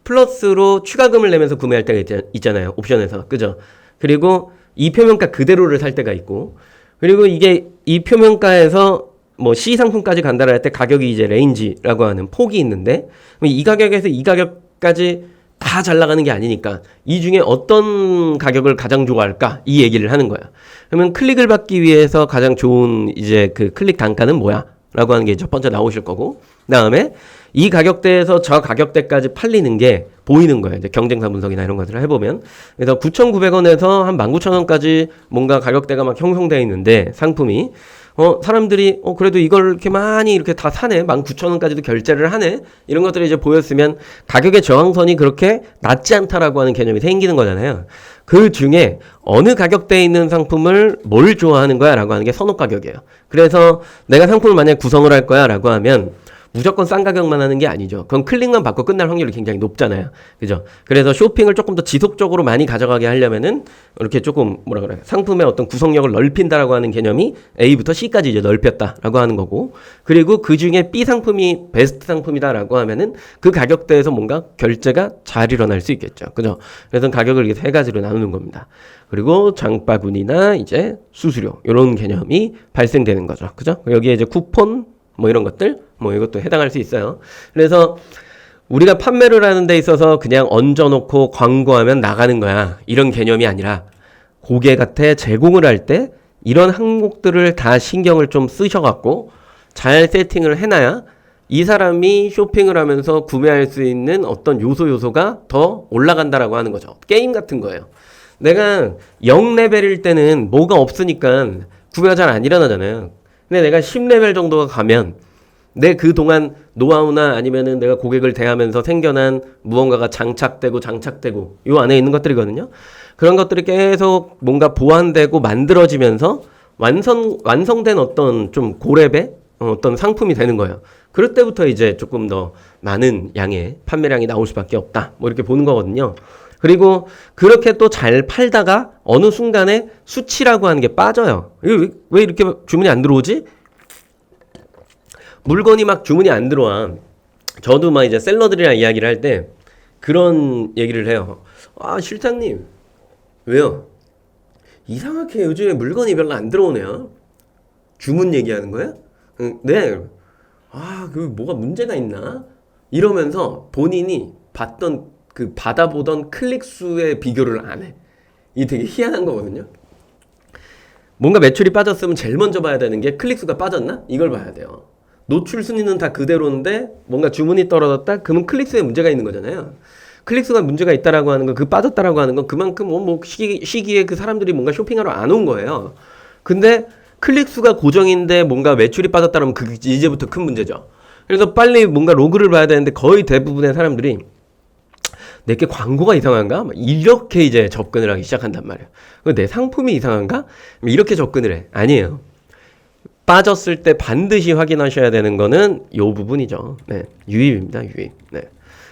플러스로 추가금을 내면서 구매할 때가 있잖아요. 옵션에서. 그죠? 그리고 이 표명가 그대로를 살 때가 있고, 그리고 이게 이 표명가에서 뭐 C 상품까지 간다라 할 때 가격이 이제 레인지라고 하는 폭이 있는데, 이 가격에서 이 가격까지 다 잘 나가는 게 아니니까 이 중에 어떤 가격을 가장 좋아할까? 이 얘기를 하는 거야. 그러면 클릭을 받기 위해서 가장 좋은 이제 그 클릭 단가는 뭐야? 라고 하는 게 첫 번째 나오실 거고, 그 다음에 이 가격대에서 저 가격대까지 팔리는 게 보이는 거예요. 이제 경쟁사 분석이나 이런 것들을 해보면. 그래서 9,900원에서 한 19,000원까지 뭔가 가격대가 막 형성되어 있는데 상품이 사람들이 그래도 이걸 이렇게 많이 이렇게 다 사네, 19,000원까지도 결제를 하네, 이런 것들이 이제 보였으면 가격의 저항선이 그렇게 낮지 않다라고 하는 개념이 생기는 거잖아요. 그 중에 어느 가격대에 있는 상품을 뭘 좋아하는 거야 라고 하는 게 선호 가격이에요. 그래서 내가 상품을 만약에 구성을 할 거야 라고 하면 무조건 싼 가격만 하는 게 아니죠. 그건 클릭만 받고 끝날 확률이 굉장히 높잖아요. 그죠? 그래서 쇼핑을 조금 더 지속적으로 많이 가져가게 하려면은 이렇게 조금 뭐라 그래, 상품의 어떤 구성력을 넓힌다라고 하는 개념이 A부터 C까지 이제 넓혔다라고 하는 거고, 그리고 그 중에 B 상품이 베스트 상품이다라고 하면은 그 가격대에서 뭔가 결제가 잘 일어날 수 있겠죠. 그죠? 그래서 가격을 이렇게 세 가지로 나누는 겁니다. 그리고 장바구니나 이제 수수료 이런 개념이 발생되는 거죠. 그죠? 여기에 이제 쿠폰 뭐 이런 것들, 뭐 이것도 해당할 수 있어요. 그래서 우리가 판매를 하는 데 있어서 그냥 얹어놓고 광고하면 나가는 거야, 이런 개념이 아니라 고객한테 제공을 할 때 이런 항목들을 다 신경을 좀 쓰셔갖고 잘 세팅을 해놔야 이 사람이 쇼핑을 하면서 구매할 수 있는 어떤 요소가 더 올라간다라고 하는 거죠. 게임 같은 거예요. 내가 0레벨일 때는 뭐가 없으니까 구매가 잘 안 일어나잖아요. 근데 내가 10레벨 정도가 가면 내 그동안 노하우나 아니면은 내가 고객을 대하면서 생겨난 무언가가 장착되고 요 안에 있는 것들이거든요. 그런 것들이 계속 뭔가 보완되고 만들어지면서 완성된 어떤 좀 고렙의 어떤 상품이 되는 거예요. 그럴 때부터 이제 조금 더 많은 양의 판매량이 나올 수밖에 없다, 뭐 이렇게 보는 거거든요. 그리고 그렇게 또 잘 팔다가 어느 순간에 수치라고 하는 게 빠져요. 왜 이렇게 주문이 안 들어오지? 물건이 막 주문이 안 들어와. 저도 막 이제 셀러들이랑 이야기를 할 때 그런 얘기를 해요. 실장님, 왜요? 이상하게 요즘에 물건이 별로 안 들어오네요. 주문 얘기하는 거야? 네. 그 뭐가 문제가 있나? 이러면서 본인이 받아보던 클릭 수의 비교를 안 해. 이게 되게 희한한 거거든요. 뭔가 매출이 빠졌으면 제일 먼저 봐야 되는 게 클릭 수가 빠졌나? 이걸 봐야 돼요. 노출 순위는 다 그대로인데 뭔가 주문이 떨어졌다? 그러면 클릭 수에 문제가 있는 거잖아요. 클릭 수가 문제가 있다라고 하는 거, 빠졌다라고 하는 건 그만큼 시기에 그 사람들이 뭔가 쇼핑하러 안 온 거예요. 근데 클릭 수가 고정인데 뭔가 매출이 빠졌다라면 그게 이제부터 큰 문제죠. 그래서 빨리 뭔가 로그를 봐야 되는데 거의 대부분의 사람들이 내게 광고가 이상한가? 이렇게 이제 접근을 하기 시작한단 말이에요. 내 상품이 이상한가? 이렇게 접근을 해. 아니에요. 빠졌을 때 반드시 확인하셔야 되는 거는 요 부분이죠. 네. 유입입니다. 유입. 네.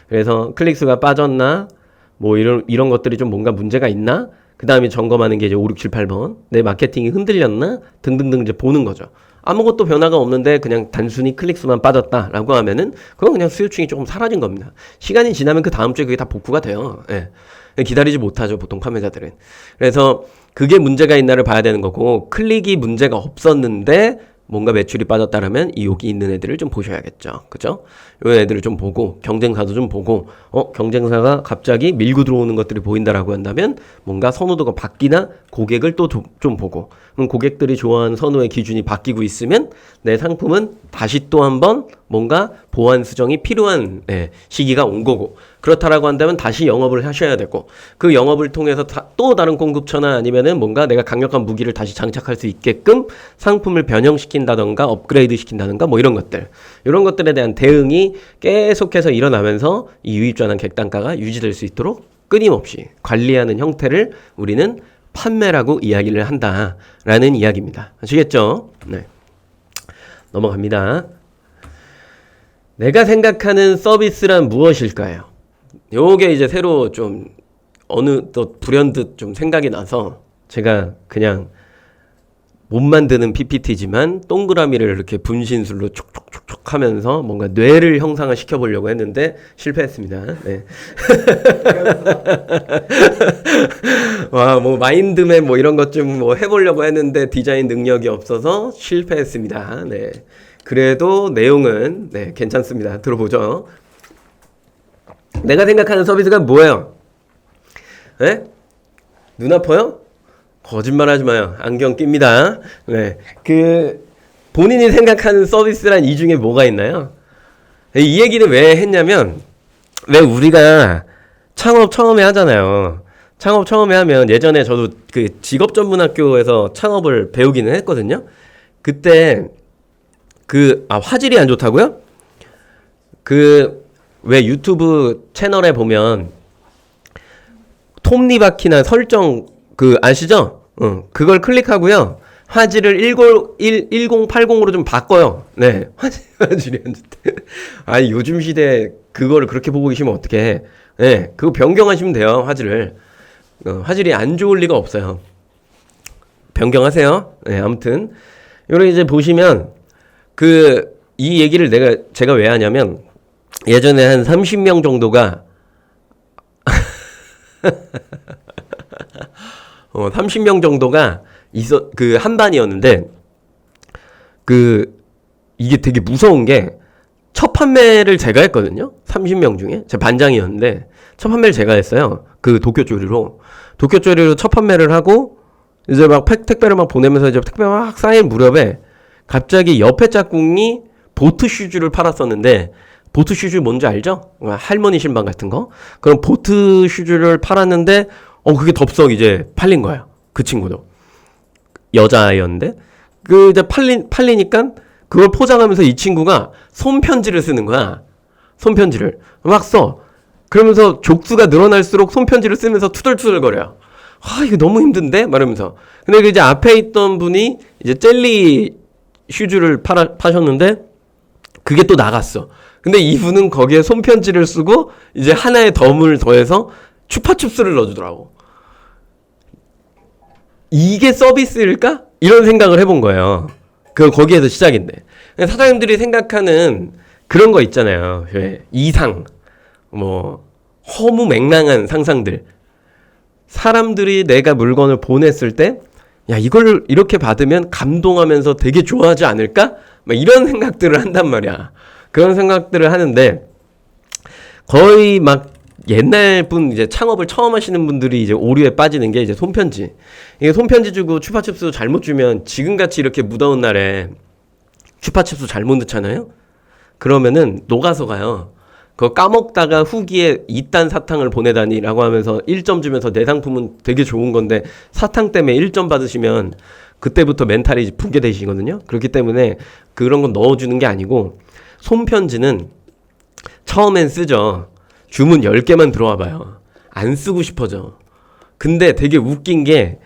그래서 클릭수가 빠졌나? 뭐 이런 것들이 좀 뭔가 문제가 있나? 그 다음에 점검하는 게 이제 5, 6, 7, 8번. 내 마케팅이 흔들렸나? 등등등 이제 보는 거죠. 아무것도 변화가 없는데 그냥 단순히 클릭수만 빠졌다라고 하면은 그건 그냥 수요층이 조금 사라진 겁니다. 시간이 지나면 그 다음 주에 그게 다 복구가 돼요. 예. 기다리지 못하죠, 보통 판매자들은. 그래서 그게 문제가 있나를 봐야 되는 거고, 클릭이 문제가 없었는데 뭔가 매출이 빠졌다라면 이 여기 있는 애들을 좀 보셔야겠죠. 그죠? 요 애들을 좀 보고, 경쟁사도 좀 보고, 경쟁사가 갑자기 밀고 들어오는 것들이 보인다라고 한다면 뭔가 선호도가 바뀌나 고객을 또 좀 보고, 그럼 고객들이 좋아하는 선호의 기준이 바뀌고 있으면 내 상품은 다시 또 한번 뭔가 보완 수정이 필요한 시기가 온 거고, 그렇다라고 한다면 다시 영업을 하셔야 되고, 그 영업을 통해서 또 다른 공급처나 아니면은 뭔가 내가 강력한 무기를 다시 장착할 수 있게끔 상품을 변형시킨다던가 업그레이드 시킨다던가 뭐 이런 것들, 이런 것들에 대한 대응이 계속해서 일어나면서 이 유입전환 객단가가 유지될 수 있도록 끊임없이 관리하는 형태를 우리는 판매라고 이야기를 한다라는 이야기입니다. 아시겠죠? 네. 넘어갑니다. 내가 생각하는 서비스란 무엇일까요? 요게 이제 새로 좀 어느 또 불현듯 좀 생각이 나서 제가 그냥 못 만드는 PPT지만 동그라미를 이렇게 분신술로 촉촉촉촉 하면서 뭔가 뇌를 형상화 시켜보려고 했는데 실패했습니다. 네. 와, 뭐 마인드맵 뭐 이런 것 좀 뭐 해보려고 했는데 디자인 능력이 없어서 실패했습니다. 네. 그래도 내용은 네, 괜찮습니다. 들어보죠. 내가 생각하는 서비스가 뭐예요? 네? 눈 아파요? 거짓말 하지 마요. 안경 낍니다. 네. 본인이 생각하는 서비스란 이 중에 뭐가 있나요? 이 얘기는 왜 했냐면, 왜 우리가 창업 처음에 하잖아요. 창업 처음에 하면 예전에 저도 그 직업전문학교에서 창업을 배우기는 했거든요. 그때 화질이 안 좋다고요? 왜 유튜브 채널에 보면 톱니바퀴나 설정 아시죠? 그걸 클릭하고요. 화질을 1080으로 좀 바꿔요. 네. 화질이 안 좋대. 아니, 요즘 시대에 그거를 그렇게 보고 계시면 어떡해. 네. 그거 변경하시면 돼요. 화질을. 화질이 안 좋을 리가 없어요. 변경하세요. 네. 아무튼. 요렇게 이제 보시면, 이 얘기를 제가 왜 하냐면, 예전에 한 30명 정도가 30명 정도가 한반이었는데, 이게 되게 무서운 게, 첫 판매를 제가 했거든요? 30명 중에. 제 반장이었는데, 첫 판매를 제가 했어요. 도쿄조리로. 도쿄조리로 첫 판매를 하고, 이제 막 택배를 막 보내면서 이제 택배가 막 쌓일 무렵에, 갑자기 옆에 짝꿍이 보트 슈즈를 팔았었는데, 보트 슈즈 뭔지 알죠? 할머니 신발 같은 거? 그럼 보트 슈즈를 팔았는데, 그게 덥석 이제 팔린 거예요. 그 친구도. 여자아이였는데. 이제 팔리니까 그걸 포장하면서 이 친구가 손편지를 쓰는 거야. 손편지를. 막 써. 그러면서 족수가 늘어날수록 손편지를 쓰면서 투덜투덜 거려요. 이거 너무 힘든데? 말하면서. 근데 이제 앞에 있던 분이 이제 젤리 슈즈를 파셨는데, 그게 또 나갔어. 근데 이분은 거기에 손편지를 쓰고, 이제 하나의 덤을 더해서 추파춥스를 넣어주더라고. 이게 서비스일까? 이런 생각을 해본 거예요. 거기에서 시작인데. 사장님들이 생각하는 그런 거 있잖아요. 이상, 허무맹랑한 상상들. 사람들이 내가 물건을 보냈을 때, 야, 이걸 이렇게 받으면 감동하면서 되게 좋아하지 않을까? 이런 생각들을 한단 말이야. 그런 생각들을 하는데, 거의 옛날 분, 이제 창업을 처음 하시는 분들이 이제 오류에 빠지는 게 이제 손편지. 이게 손편지 주고 추파춥스 잘못 주면 지금같이 이렇게 무더운 날에 추파춥스 잘못 넣잖아요? 그러면은 녹아서 가요. 그거 까먹다가 후기에 2단 사탕을 보내다니라고 하면서 1점 주면서 내 상품은 되게 좋은 건데 사탕 때문에 1점 받으시면 그때부터 멘탈이 붕괴되시거든요? 그렇기 때문에 그런 건 넣어주는 게 아니고 손편지는 처음엔 쓰죠. 주문 10개만 들어와 봐요. 안 쓰고 싶어져. 근데 되게 웃긴 게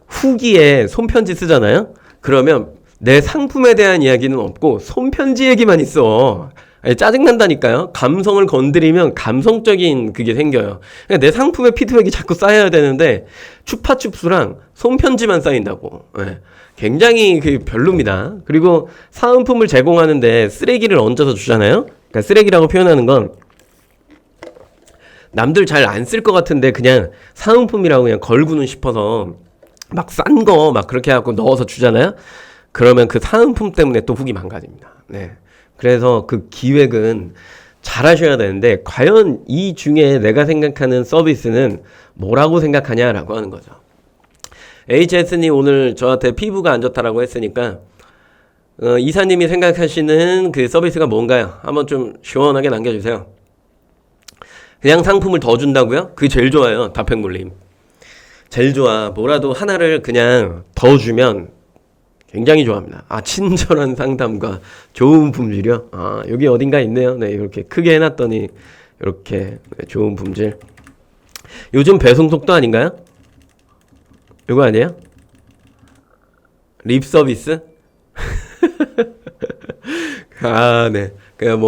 후기에 손편지 쓰잖아요? 그러면 내 상품에 대한 이야기는 없고 손편지 얘기만 있어. 아니, 짜증난다니까요. 감성을 건드리면 감성적인 그게 생겨요. 그러니까 내 상품의 피드백이 자꾸 쌓여야 되는데 추파춥스랑 손편지만 쌓인다고. 네. 굉장히 그 별로입니다. 그리고 사은품을 제공하는데 쓰레기를 얹어서 주잖아요. 그러니까 쓰레기라고 표현하는 건 남들 잘 안 쓸 것 같은데 그냥 사은품이라고 그냥 걸고는 싶어서 막 싼 거 막 그렇게 해갖고 넣어서 주잖아요. 그러면 그 사은품 때문에 또 후기 망가집니다. 네. 그래서 그 기획은 잘 하셔야 되는데 과연 이 중에 내가 생각하는 서비스는 뭐라고 생각하냐라고 하는 거죠. HS님 오늘 저한테 피부가 안 좋다라고 했으니까 이사님이 생각하시는 그 서비스가 뭔가요? 한번 좀 시원하게 남겨주세요. 그냥 상품을 더 준다고요? 그게 제일 좋아요. 다평물림. 제일 좋아. 뭐라도 하나를 그냥 더 주면 굉장히 좋아합니다. 아, 친절한 상담과 좋은 품질이요? 아, 여기 어딘가 있네요. 네, 이렇게 크게 해놨더니 이렇게 네, 좋은 품질. 요즘 배송 속도 아닌가요? 이거 아니에요? 립 서비스? 아, 네. 그냥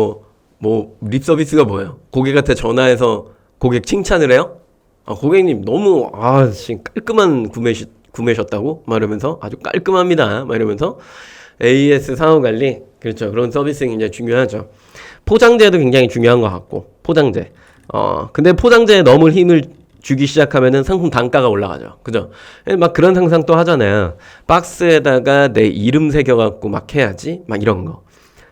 립 서비스가 뭐예요? 고객한테 전화해서 고객 칭찬을 해요? 아, 고객님 너무 지금 깔끔한 구매셨다고 말하면서 아주 깔끔합니다. 막 이러면서 AS 상호 관리 그렇죠. 그런 서비스 굉장히 중요하죠. 포장재도 굉장히 중요한 것 같고 포장재. 근데 포장재에 너무 힘을 주기 시작하면은 상품 단가가 올라가죠. 그죠? 막 그런 상상 또 하잖아요. 박스에다가 내 이름 새겨갖고 막 해야지. 막 이런 거.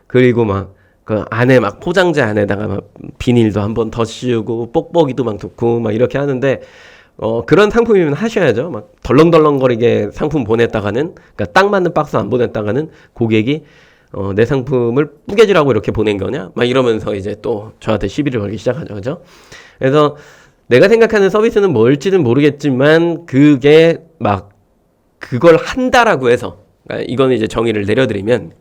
그리고 막 그 안에 막 포장재 안에다가 막 비닐도 한번 더 씌우고 뽁뽁이도 막 넣고 막 이렇게 하는데 그런 상품이면 하셔야죠. 막 덜렁덜렁거리게 상품 보냈다가는 그러니까 딱 맞는 박스 안 보냈다가는 고객이 내 상품을 뿌개지라고 이렇게 보낸 거냐? 막 이러면서 이제 또 저한테 시비를 걸기 시작하죠. 그죠? 그래서 내가 생각하는 서비스는 뭘지는 모르겠지만 그게 막 그걸 한다라고 해서 그러니까 이거는 이제 정의를 내려드리면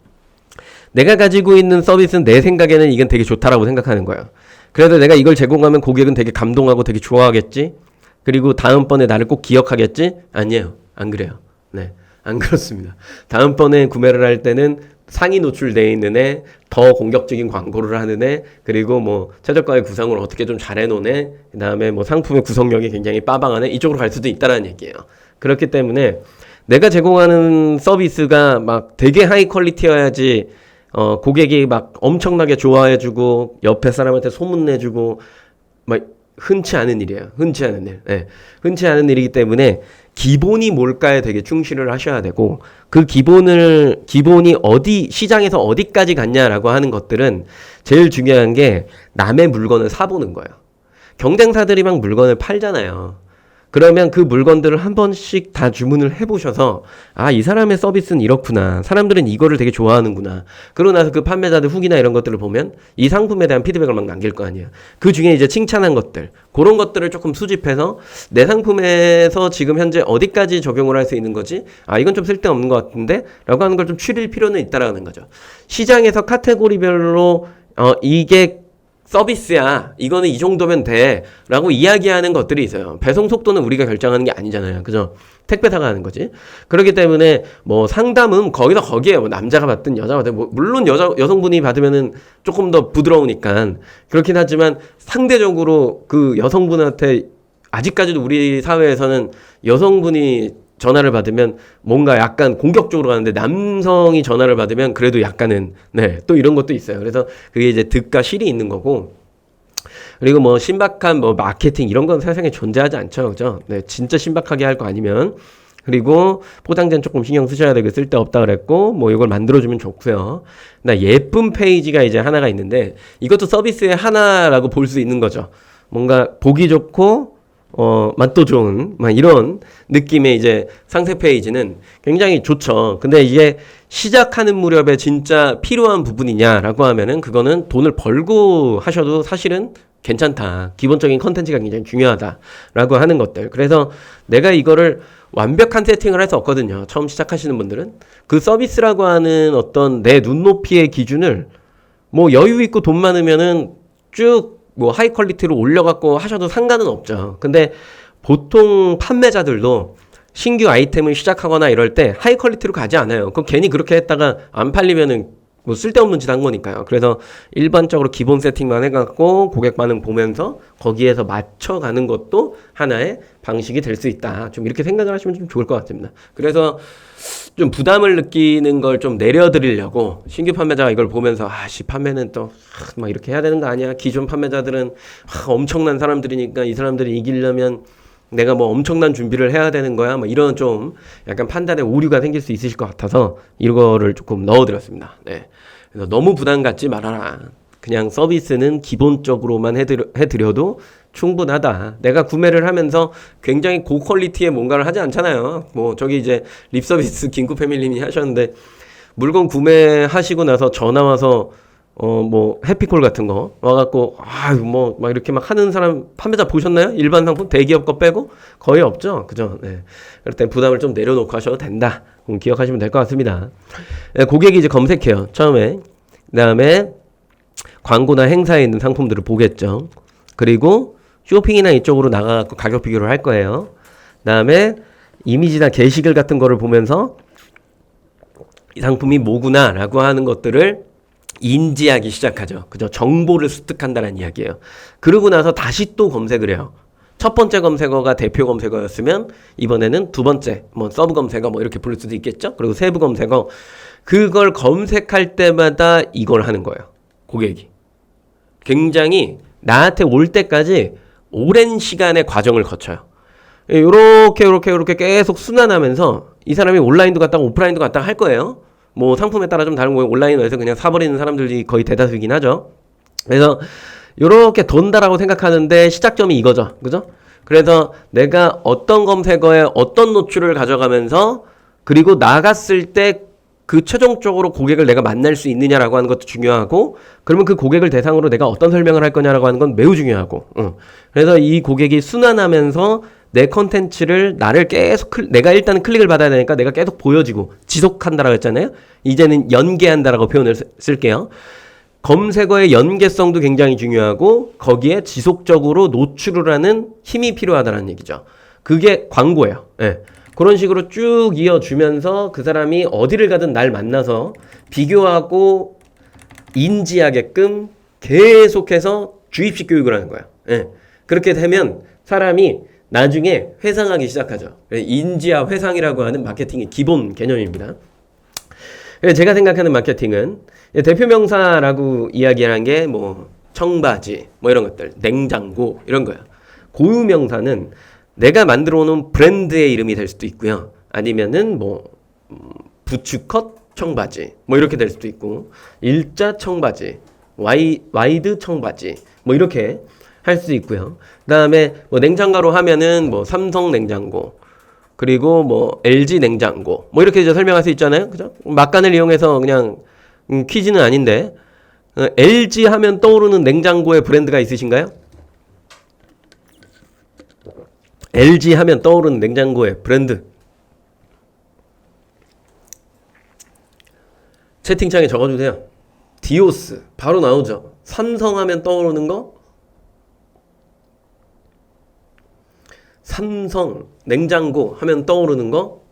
내가 가지고 있는 서비스는 내 생각에는 이건 되게 좋다라고 생각하는 거예요. 그래서 내가 이걸 제공하면 고객은 되게 감동하고 되게 좋아하겠지? 그리고 다음번에 나를 꼭 기억하겠지? 아니에요. 안 그래요. 네. 안 그렇습니다. 다음번에 구매를 할 때는 상위 노출되어 있는 애, 더 공격적인 광고를 하는 애, 그리고 뭐 최저가의 구성을 어떻게 좀 잘 해놓은 애, 그 다음에 뭐 상품의 구성력이 굉장히 빠방한 애, 이쪽으로 갈 수도 있다라는 얘기예요. 그렇기 때문에 내가 제공하는 서비스가 막 되게 하이 퀄리티여야지 고객이 막 엄청나게 좋아해주고 옆에 사람한테 소문내주고 막 흔치 않은 일이에요. 흔치 않은 일. 네. 흔치 않은 일이기 때문에 기본이 뭘까에 되게 충실을 하셔야 되고 그 기본이 시장에서 어디까지 갔냐라고 하는 것들은 제일 중요한 게 남의 물건을 사보는 거예요. 경쟁사들이 막 물건을 팔잖아요. 그러면 그 물건들을 한 번씩 다 주문을 해보셔서 이 사람의 서비스는 이렇구나. 사람들은 이거를 되게 좋아하는구나. 그러고 나서 그 판매자들 후기나 이런 것들을 보면 이 상품에 대한 피드백을 막 남길 거 아니에요. 그 중에 이제 칭찬한 것들 그런 것들을 조금 수집해서 내 상품에서 지금 현재 어디까지 적용을 할 수 있는 거지? 이건 좀 쓸데없는 것 같은데? 라고 하는 걸 좀 추릴 필요는 있다라는 거죠. 시장에서 카테고리별로 이게 서비스야. 이거는 이 정도면 돼. 라고 이야기하는 것들이 있어요. 배송 속도는 우리가 결정하는 게 아니잖아요. 그죠? 택배사가 하는 거지. 그렇기 때문에 뭐 상담은 거기에요. 뭐 남자가 받든 여자가 받든 뭐 물론 여성분이 받으면은 조금 더 부드러우니까 그렇긴 하지만 상대적으로 그 여성분한테 아직까지도 우리 사회에서는 여성분이 전화를 받으면 뭔가 약간 공격적으로 가는데 남성이 전화를 받으면 그래도 약간은 또 이런 것도 있어요. 그래서 그게 이제 득과 실이 있는 거고 그리고 뭐 신박한 뭐 마케팅 이런 건 세상에 존재하지 않죠. 그죠? 진짜 신박하게 할 거 아니면 그리고 포장재는 조금 신경 쓰셔야 되고 쓸데없다 그랬고 뭐 이걸 만들어주면 좋고요. 나 예쁜 페이지가 이제 하나가 있는데 이것도 서비스의 하나라고 볼 수 있는 거죠. 뭔가 보기 좋고 맛도 좋은, 막 이런 느낌의 이제 상세 페이지는 굉장히 좋죠. 근데 이게 시작하는 무렵에 진짜 필요한 부분이냐라고 하면은 그거는 돈을 벌고 하셔도 사실은 괜찮다. 기본적인 컨텐츠가 굉장히 중요하다라고 하는 것들. 그래서 내가 이거를 완벽한 세팅을 할 수 없거든요. 처음 시작하시는 분들은. 그 서비스라고 하는 어떤 내 눈높이의 기준을 뭐 여유 있고 돈 많으면은 쭉 뭐 하이 퀄리티로 올려갖고 하셔도 상관은 없죠. 근데 보통 판매자들도 신규 아이템을 시작하거나 이럴 때 하이 퀄리티로 가지 않아요. 그럼 괜히 그렇게 했다가 안 팔리면은 뭐 쓸데없는 짓 한 거니까요. 그래서 일반적으로 기본 세팅만 해갖고 고객 반응 보면서 거기에서 맞춰가는 것도 하나의 방식이 될 수 있다. 좀 이렇게 생각을 하시면 좀 좋을 것 같습니다. 그래서 좀 부담을 느끼는 걸 좀 내려드리려고 신규 판매자가 이걸 보면서 아씨 판매는 또 막 이렇게 해야 되는 거 아니야? 기존 판매자들은 엄청난 사람들이니까 이 사람들이 이기려면 내가 뭐 엄청난 준비를 해야 되는 거야? 뭐 이런 좀 약간 판단에 오류가 생길 수 있으실 것 같아서 이거를 조금 넣어드렸습니다. 네. 그래서 너무 부담 갖지 말아라. 그냥 서비스는 기본적으로만 해드려도 충분하다. 내가 구매를 하면서 굉장히 고퀄리티의 뭔가를 하지 않잖아요. 뭐 저기 이제 립서비스 김구 패밀리님이 하셨는데 물건 구매하시고 나서 전화 와서 뭐 해피콜 같은 거 와갖고 뭐 막 이렇게 막 하는 사람 판매자 보셨나요? 일반 상품 대기업 거 빼고 거의 없죠. 그죠? 네. 그럴 때 부담을 좀 내려놓고 하셔도 된다. 기억하시면 될 것 같습니다. 네, 고객이 이제 검색해요. 처음에. 그다음에 광고나 행사에 있는 상품들을 보겠죠. 그리고 쇼핑이나 이쪽으로 나가갖고 가격 비교를 할 거예요. 그다음에 이미지나 게시글 같은 거를 보면서 이 상품이 뭐구나 라고 하는 것들을 인지하기 시작하죠. 그죠? 정보를 습득한다는 이야기예요. 그러고 나서 다시 또 검색을 해요. 첫 번째 검색어가 대표 검색어였으면 이번에는 두 번째 뭐 서브 검색어 뭐 이렇게 부를 수도 있겠죠. 그리고 세부 검색어 그걸 검색할 때마다 이걸 하는 거예요. 고객이 굉장히 나한테 올 때까지 오랜 시간의 과정을 거쳐요. 요렇게 계속 순환하면서 이 사람이 온라인도 갔다가 오프라인도 갔다가 할 거예요. 뭐 상품에 따라 좀 다른 거예요. 온라인에서 그냥 사버리는 사람들이 거의 대다수이긴 하죠. 그래서 요렇게 돈다라고 생각하는데 시작점이 이거죠. 그죠? 그래서 내가 어떤 검색어에 어떤 노출을 가져가면서 그리고 나갔을 때 그 최종적으로 고객을 내가 만날 수 있느냐라고 하는 것도 중요하고 그러면 그 고객을 대상으로 내가 어떤 설명을 할 거냐라고 하는 건 매우 중요하고 그래서 이 고객이 순환하면서 내 컨텐츠를 나를 계속 내가 일단은 클릭을 받아야 되니까 내가 계속 보여지고 지속한다라고 했잖아요. 이제는 연계한다라고 표현을 쓸게요. 검색어의 연계성도 굉장히 중요하고 거기에 지속적으로 노출을 하는 힘이 필요하다는 얘기죠. 그게 광고예요. 예. 그런 식으로 쭉 이어주면서 그 사람이 어디를 가든 날 만나서 비교하고 인지하게끔 계속해서 주입식 교육을 하는 거예요. 예. 그렇게 되면 사람이 나중에 회상하기 시작하죠. 인지와 회상이라고 하는 마케팅의 기본 개념입니다. 제가 생각하는 마케팅은 대표 명사라고 이야기하는 게 뭐 청바지 뭐 이런 것들, 냉장고 이런 거야. 고유 명사는 내가 만들어 놓은 브랜드의 이름이 될 수도 있고요. 아니면은 뭐 부츠컷 청바지 뭐 이렇게 될 수도 있고 일자 청바지, 와이드 청바지 뭐 이렇게 할 수 있고요. 그다음에 뭐 냉장고로 하면은 뭐 삼성 냉장고 그리고 뭐 LG 냉장고 뭐 이렇게 이제 설명할 수 있잖아요. 그죠? 막간을 이용해서 그냥 퀴즈는 아닌데 LG 하면 떠오르는 냉장고의 브랜드가 있으신가요? LG 하면 떠오르는 냉장고의 브랜드. 채팅창에 적어주세요. 디오스 바로 나오죠. 삼성 하면 떠오르는 거? 삼성 냉장고 하면 떠오르는 거?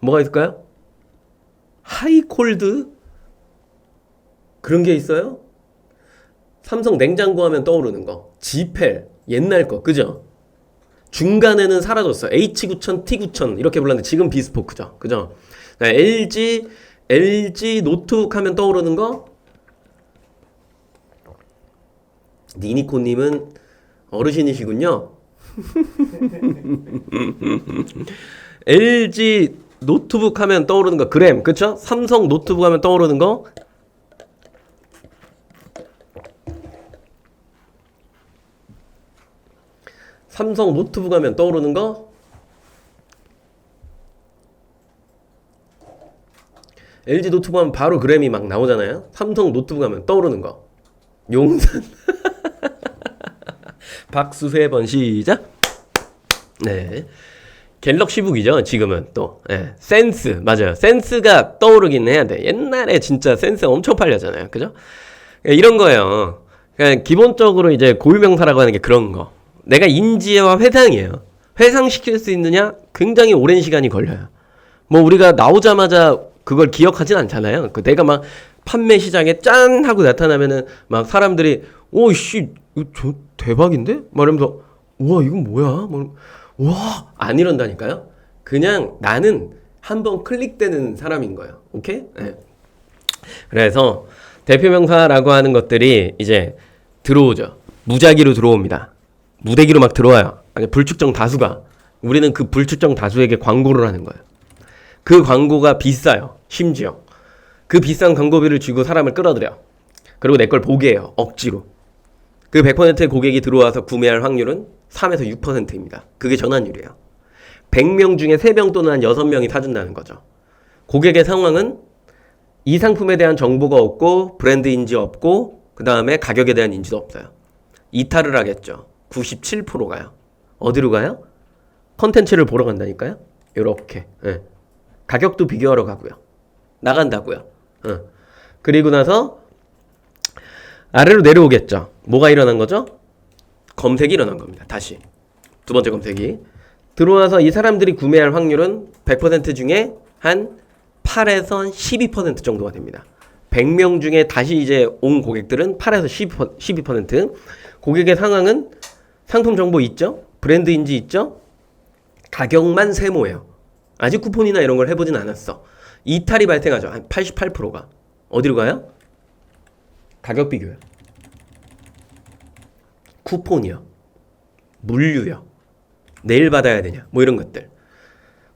뭐가 있을까요? 하이콜드? 그런 게 있어요? 삼성 냉장고 하면 떠오르는 거. 지펠 옛날 거 그죠? 중간에는 사라졌어. H9000, T9000 이렇게 불렀는데 지금 비스포크죠. 그죠? LG 노트북 하면 떠오르는 거? 니니코님은 어르신이시군요. LG 노트북 하면 떠오르는 거 그램 그쵸? 삼성 노트북 하면 떠오르는 거 삼성 노트북 하면 떠오르는 거 LG 노트북 하면 바로 그램이 막 나오잖아요. 삼성 노트북 하면 떠오르는 거 용산 박수 3번 시작. 네. 갤럭시북이죠 지금은 또 센스 맞아요. 센스가 떠오르긴 해야 돼. 옛날에 진짜 센스 엄청 팔렸잖아요. 그죠? 이런 거예요. 그러니까 기본적으로 이제 고유명사라고 하는 게 그런 거. 내가 인지와 회상이에요. 회상시킬 수 있느냐? 굉장히 오랜 시간이 걸려요. 뭐 우리가 나오자마자 그걸 기억하진 않잖아요. 그 내가 막 판매 시장에 짠 하고 나타나면은 막 사람들이 오씨 이거 저 대박인데? 막 이러면서 우와 이건 뭐야? 뭐, 와 안 이런다니까요. 그냥 나는 한번 클릭되는 사람인 거예요. 오케이? 네. 그래서 대표명사라고 하는 것들이 이제 들어오죠. 무작위로 들어옵니다. 무대기로 막 들어와요. 아니 불특정 다수가. 우리는 그 불특정 다수에게 광고를 하는 거예요. 그 광고가 비싸요. 심지어. 그 비싼 광고비를 주고 사람을 끌어들여. 그리고 내 걸 보게 해요. 억지로. 그 100%의 고객이 들어와서 구매할 확률은 3에서 6%입니다. 그게 전환율이에요. 100명 중에 3명 또는 한 6명이 사준다는 거죠. 고객의 상황은 이 상품에 대한 정보가 없고 브랜드 인지 없고 그 다음에 가격에 대한 인지도 없어요. 이탈을 하겠죠. 97%가요. 어디로 가요? 컨텐츠를 보러 간다니까요. 요렇게. 네. 가격도 비교하러 가고요. 나간다고요. 그리고 나서 아래로 내려오겠죠. 뭐가 일어난 거죠? 검색이 일어난 겁니다. 다시. 두 번째 검색이. 들어와서 이 사람들이 구매할 확률은 100% 중에 한 8에서 12% 정도가 됩니다. 100명 중에 다시 이제 온 고객들은 8에서 12%. 고객의 상황은 상품 정보 있죠? 브랜드 인지 있죠? 가격만 세모예요. 아직 쿠폰이나 이런 걸 해보진 않았어. 이탈이 발생하죠. 한 88%가. 어디로 가요? 가격 비교요. 쿠폰이요. 물류요. 내일 받아야 되냐. 뭐 이런 것들.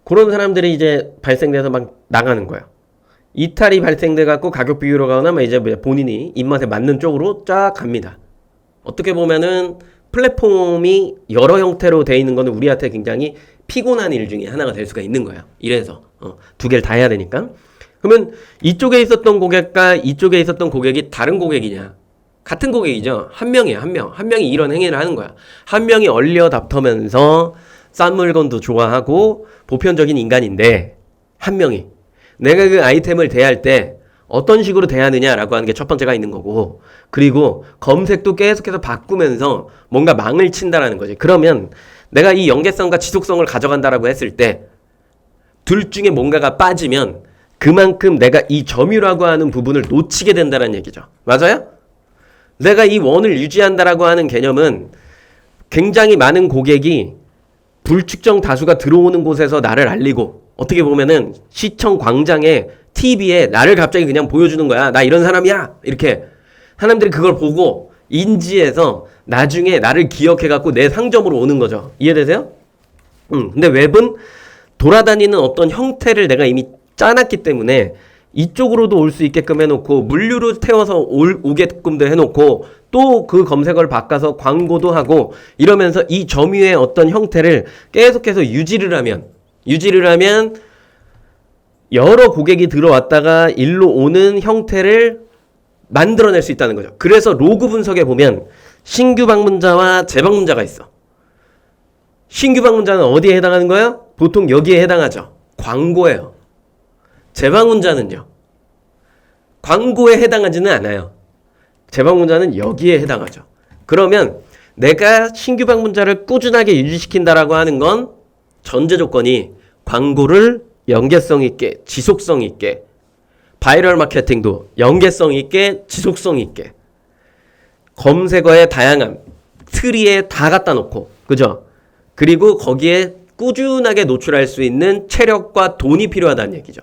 그런 사람들이 이제 발생돼서 막 나가는 거예요. 이탈이 발생돼 갖고 가격 비교로 가거나 이제 본인이 입맛에 맞는 쪽으로 쫙 갑니다. 어떻게 보면은 플랫폼이 여러 형태로 돼 있는 거는 우리한테 굉장히 피곤한 일 중에 하나가 될 수가 있는 거야. 이래서 두 개를 다 해야 되니까. 그러면 이쪽에 있었던 고객과 이쪽에 있었던 고객이 다른 고객이냐? 같은 고객이죠. 한 명이에요. 한 명. 한 명이 이런 행위를 하는 거야. 한 명이 얼려답터면서 싼 물건도 좋아하고 보편적인 인간인데 한 명이 내가 그 아이템을 대할 때 어떤 식으로 대하느냐라고 하는 게 첫 번째가 있는 거고, 그리고 검색도 계속해서 바꾸면서 뭔가 망을 친다라는 거지. 그러면 내가 이 연계성과 지속성을 가져간다라고 했을 때 둘 중에 뭔가가 빠지면 그만큼 내가 이 점유라고 하는 부분을 놓치게 된다는 얘기죠. 맞아요? 내가 이 원을 유지한다라고 하는 개념은 굉장히 많은 고객이 불특정 다수가 들어오는 곳에서 나를 알리고, 어떻게 보면은 시청 광장에 TV에 나를 갑자기 그냥 보여주는 거야. 나 이런 사람이야. 이렇게 사람들이 그걸 보고 인지해서 나중에 나를 기억해갖고 내 상점으로 오는 거죠. 이해되세요? 근데 웹은 돌아다니는 어떤 형태를 내가 이미 짜놨기 때문에 이쪽으로도 올 수 있게끔 해놓고 물류로 태워서 오게끔도 해놓고 또 그 검색어를 바꿔서 광고도 하고 이러면서 이 점유의 어떤 형태를 계속해서 유지를 하면 여러 고객이 들어왔다가 일로 오는 형태를 만들어낼 수 있다는 거죠. 그래서 로그 분석에 보면 신규 방문자와 재방문자가 있어. 신규 방문자는 어디에 해당하는 거예요? 보통 여기에 해당하죠. 광고예요. 재방문자는요? 광고에 해당하지는 않아요. 재방문자는 여기에 해당하죠. 그러면 내가 신규 방문자를 꾸준하게 유지시킨다라고 하는 건 전제 조건이 광고를 연계성 있게, 지속성 있게, 바이럴 마케팅도 연계성 있게, 지속성 있게, 검색어의 다양함, 트리에 다 갖다 놓고, 그죠? 그리고 거기에 꾸준하게 노출할 수 있는 체력과 돈이 필요하다는 얘기죠.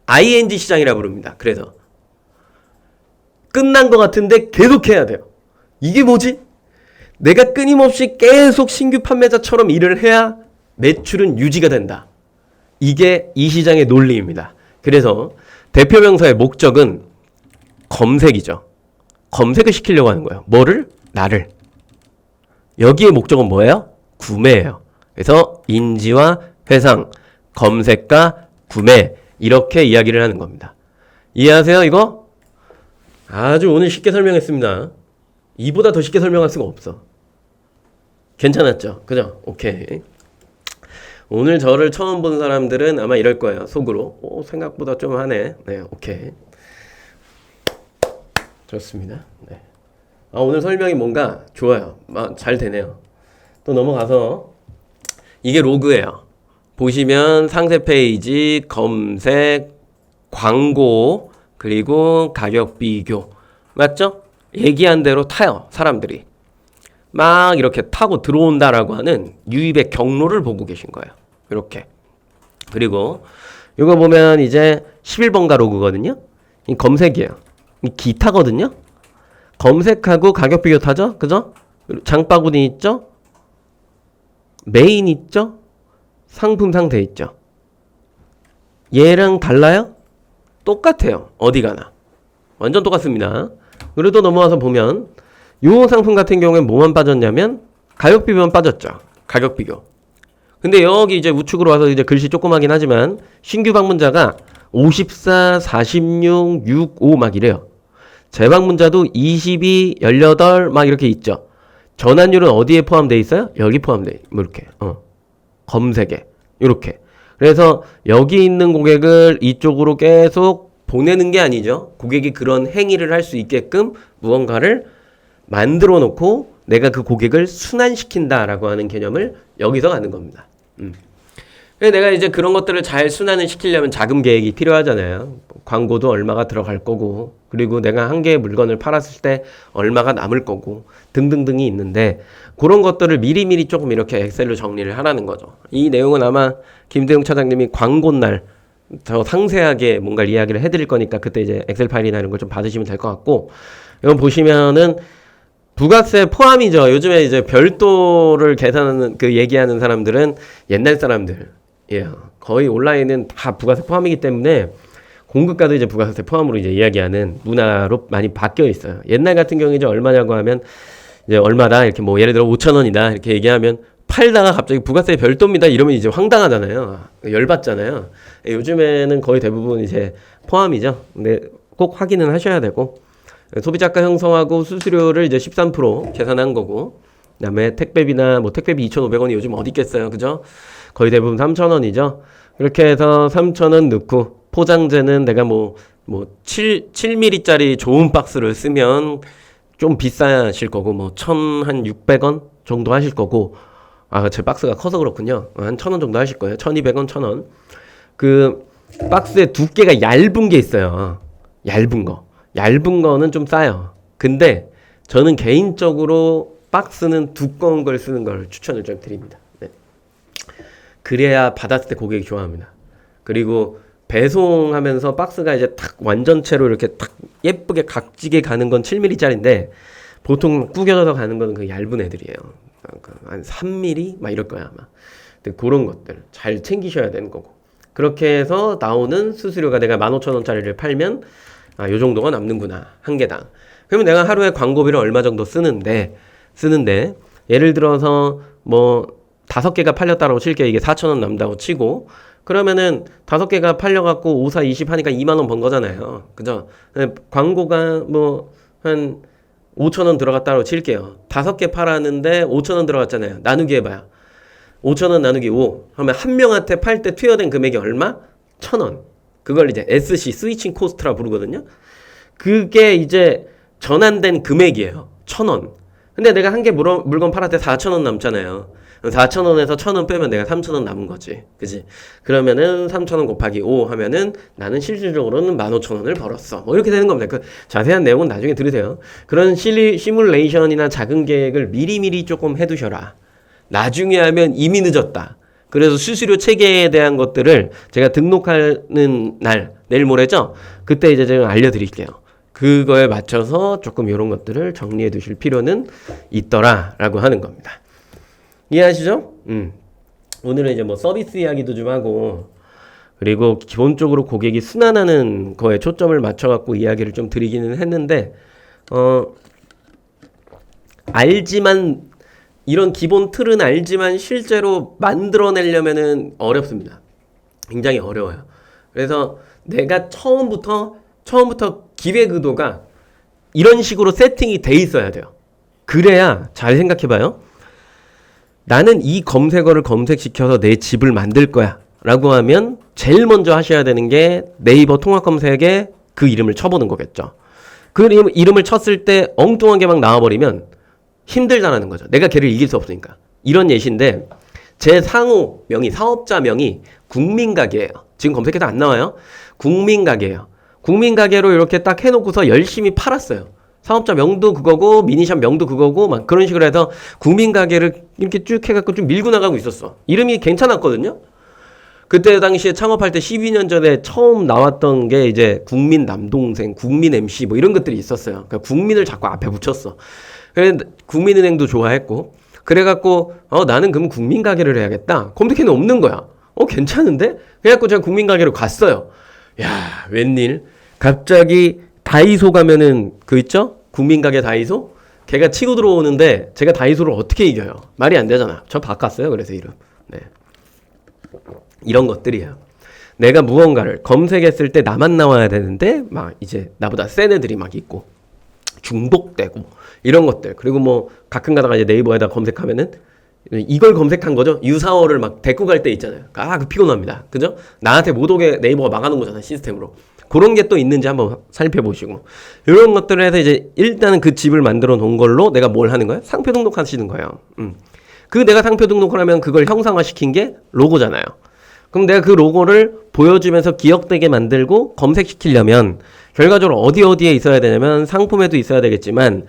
ING 시장이라 부릅니다. 그래서 끝난 것 같은데 계속 해야 돼요. 이게 뭐지? 내가 끊임없이 계속 신규 판매자처럼 일을 해야 매출은 유지가 된다. 이게 이 시장의 논리입니다. 그래서 대표명사의 목적은 검색이죠. 검색을 시키려고 하는 거예요. 뭐를? 나를. 여기의 목적은 뭐예요? 구매예요. 그래서 인지와 회상, 검색과 구매, 이렇게 이야기를 하는 겁니다. 이해하세요, 이거? 아주 오늘 쉽게 설명했습니다. 이보다 더 쉽게 설명할 수가 없어. 괜찮았죠? 그죠? 오케이. 오늘 저를 처음 본 사람들은 아마 이럴 거예요. 속으로. 생각보다 좀 하네. 네, 오케이. 좋습니다. 네. 오늘 설명이 뭔가 좋아요. 잘 되네요. 또 넘어가서 이게 로그예요. 보시면 상세 페이지, 검색, 광고, 그리고 가격 비교. 맞죠? 얘기한 대로 타요, 사람들이. 막 이렇게 타고 들어온다라고 하는 유입의 경로를 보고 계신 거예요. 이렇게. 그리고 이거 보면 이제 11번가 로그거든요. 이 검색이에요. 이 기타거든요. 검색하고 가격 비교 타죠? 그죠? 장바구니 있죠? 메인 있죠? 상품 상태 있죠? 얘랑 달라요? 똑같아요. 어디 가나. 완전 똑같습니다. 그래도 넘어와서 보면 요 상품 같은 경우에 뭐만 빠졌냐면 가격 비교만 빠졌죠. 가격 비교. 근데 여기 이제 우측으로 와서 이제 글씨 조그마긴 하지만 신규 방문자가 54, 46, 6, 5 막 이래요. 재방문자도 22, 18 막 이렇게 있죠. 전환율은 어디에 포함되어 있어요? 여기 포함되어 있어요. 뭐 이렇게. 검색에. 이렇게. 그래서 여기 있는 고객을 이쪽으로 계속 보내는 게 아니죠. 고객이 그런 행위를 할 수 있게끔 무언가를 만들어 놓고 내가 그 고객을 순환시킨다라고 하는 개념을 여기서 갖는 겁니다. 그래서 내가 이제 그런 것들을 잘 순환을 시키려면 자금 계획이 필요하잖아요. 광고도 얼마가 들어갈 거고, 그리고 내가 한 개의 물건을 팔았을 때 얼마가 남을 거고, 등등등이 있는데, 그런 것들을 미리미리 조금 이렇게 엑셀로 정리를 하라는 거죠. 이 내용은 아마 김대웅 차장님이 광고 날 더 상세하게 뭔가 이야기를 해드릴 거니까 그때 이제 엑셀 파일이나 이런 걸 좀 받으시면 될 것 같고, 이거 보시면은 부가세 포함이죠. 요즘에 이제 별도를 계산하는 그 얘기하는 사람들은 옛날 사람들. 예. 거의 온라인은 다 부가세 포함이기 때문에 공급가도 이제 부가세 포함으로 이제 이야기하는 문화로 많이 바뀌어 있어요. 옛날 같은 경우에 이제 얼마냐고 하면 이제 얼마다 이렇게 뭐 예를 들어 5,000원이다 이렇게 얘기하면 팔다가 갑자기 부가세 별도입니다 이러면 이제 황당하잖아요. 열받잖아요. 요즘에는 거의 대부분 이제 포함이죠. 근데 꼭 확인은 하셔야 되고 소비자가 형성하고 수수료를 이제 13% 계산한 거고 그다음에 택배비나 뭐 택배비 2,500원이 요즘 어디 있겠어요. 그죠? 거의 대부분 3,000원이죠. 그렇게 해서 3,000원 넣고 포장재는 내가 뭐 7mm짜리 좋은 박스를 쓰면 좀 비싸실 거고 뭐 1,600원 정도 하실 거고 제 박스가 커서 그렇군요. 한 1,000원 정도 하실 거예요. 1,200원, 1,000원. 그 박스의 두께가 얇은 게 있어요. 얇은 거. 얇은 거는 좀 싸요. 근데 저는 개인적으로 박스는 두꺼운 걸 쓰는 걸 추천을 좀 드립니다. 네. 그래야 받았을 때 고객이 좋아합니다. 그리고 배송하면서 박스가 이제 탁 완전체로 이렇게 탁 예쁘게 각지게 가는 건 7mm짜리인데 보통 구겨져서 가는 거는 그 얇은 애들이에요. 한 3mm? 막 이럴 거야 아마. 근데 그런 것들 잘 챙기셔야 되는 거고. 그렇게 해서 나오는 수수료가 내가 15,000원짜리를 팔면 요 정도가 남는구나. 한 개당. 그러면 내가 하루에 광고비를 얼마 정도 쓰는데 예를 들어서 뭐 5개가 팔렸다라고 칠게 이게 4,000원 남다고 치고 그러면은 5개가 팔려갖고 5, 4, 20 하니까 2만원 번 거잖아요. 그죠? 광고가 뭐 한 5,000원 들어갔다고 칠게요. 5개 팔았는데 5,000원 들어갔잖아요. 나누기 해봐요. 5,000원 나누기 5 하면 한 명한테 팔 때 투여된 금액이 얼마? 1,000원. 그걸 이제 SC 스위칭 코스트라 부르거든요. 그게 이제 전환된 금액이에요. 1,000원. 근데 내가 한 개 물건 팔았을 때 4,000원 남잖아요. 4,000원에서 1,000원 빼면 내가 3,000원 남은 거지. 그지? 그러면은 3,000원 곱하기 5 하면은 나는 실질적으로는 15,000원을 벌었어. 뭐 이렇게 되는 겁니다. 그 자세한 내용은 나중에 들으세요. 그런 시뮬레이션이나 작은 계획을 미리미리 조금 해두셔라. 나중에 하면 이미 늦었다. 그래서 수수료 체계에 대한 것들을 제가 등록하는 날, 내일 모레죠? 그때 이제 제가 알려드릴게요. 그거에 맞춰서 조금 이런 것들을 정리해 두실 필요는 있더라라고 하는 겁니다. 이해하시죠? 오늘은 이제 뭐 서비스 이야기도 좀 하고, 그리고 기본적으로 고객이 순환하는 거에 초점을 맞춰갖고 이야기를 좀 드리기는 했는데, 알지만, 이런 기본 틀은 알지만 실제로 만들어내려면은 어렵습니다. 굉장히 어려워요. 그래서 내가 처음부터 기획 의도가 이런 식으로 세팅이 돼 있어야 돼요. 그래야 잘 생각해봐요. 나는 이 검색어를 검색시켜서 내 집을 만들 거야 라고 하면 제일 먼저 하셔야 되는 게 네이버 통합 검색에 그 이름을 쳐보는 거겠죠. 그 이름을 쳤을 때 엉뚱하게 막 나와버리면 힘들다라는 거죠. 내가 걔를 이길 수 없으니까. 이런 예시인데 제 상호 명의, 사업자명이 국민가게예요. 지금 검색해도 안 나와요. 국민가게예요. 국민가게로 이렇게 딱 해놓고서 열심히 팔았어요. 사업자 명도 그거고 미니샵 명도 그거고 막 그런 식으로 해서 국민가게를 이렇게 쭉 해갖고 좀 밀고 나가고 있었어. 이름이 괜찮았거든요. 그때 당시에 창업할 때 12년 전에 처음 나왔던 게 이제 국민 남동생, 국민 MC 뭐 이런 것들이 있었어요. 그러니까 국민을 자꾸 앞에 붙였어. 그래 국민은행도 좋아했고 그래갖고 나는 그럼 국민가게를 해야겠다. 검색해는 없는 거야. 괜찮은데? 그래갖고 제가 국민가게로 갔어요. 야, 웬일? 갑자기 다이소 가면은 그 있죠? 국민가게 다이소? 걔가 치고 들어오는데 제가 다이소를 어떻게 이겨요? 말이 안 되잖아. 저 바꿨어요. 그래서 이름. 네. 이런 것들이에요. 내가 무언가를 검색했을 때 나만 나와야 되는데 막 이제 나보다 센 애들이 막 있고 중독되고 이런 것들. 그리고 뭐 가끔 가다가 이제 네이버에다 검색하면은 이걸 검색한 거죠. 유사어를 막 데리고 갈 때 있잖아요. 그 피곤합니다. 그죠? 나한테 못 오게 네이버가 막아놓은 거잖아요. 시스템으로. 그런 게 또 있는지 한번 살펴보시고 이런 것들을 해서 이제 일단은 그 집을 만들어 놓은 걸로 내가 뭘 하는 거예요? 상표 등록하시는 거예요. 그 내가 상표 등록을 하면 그걸 형상화시킨 게 로고잖아요. 그럼 내가 그 로고를 보여주면서 기억되게 만들고 검색시키려면 결과적으로 어디에 있어야 되냐면 상품에도 있어야 되겠지만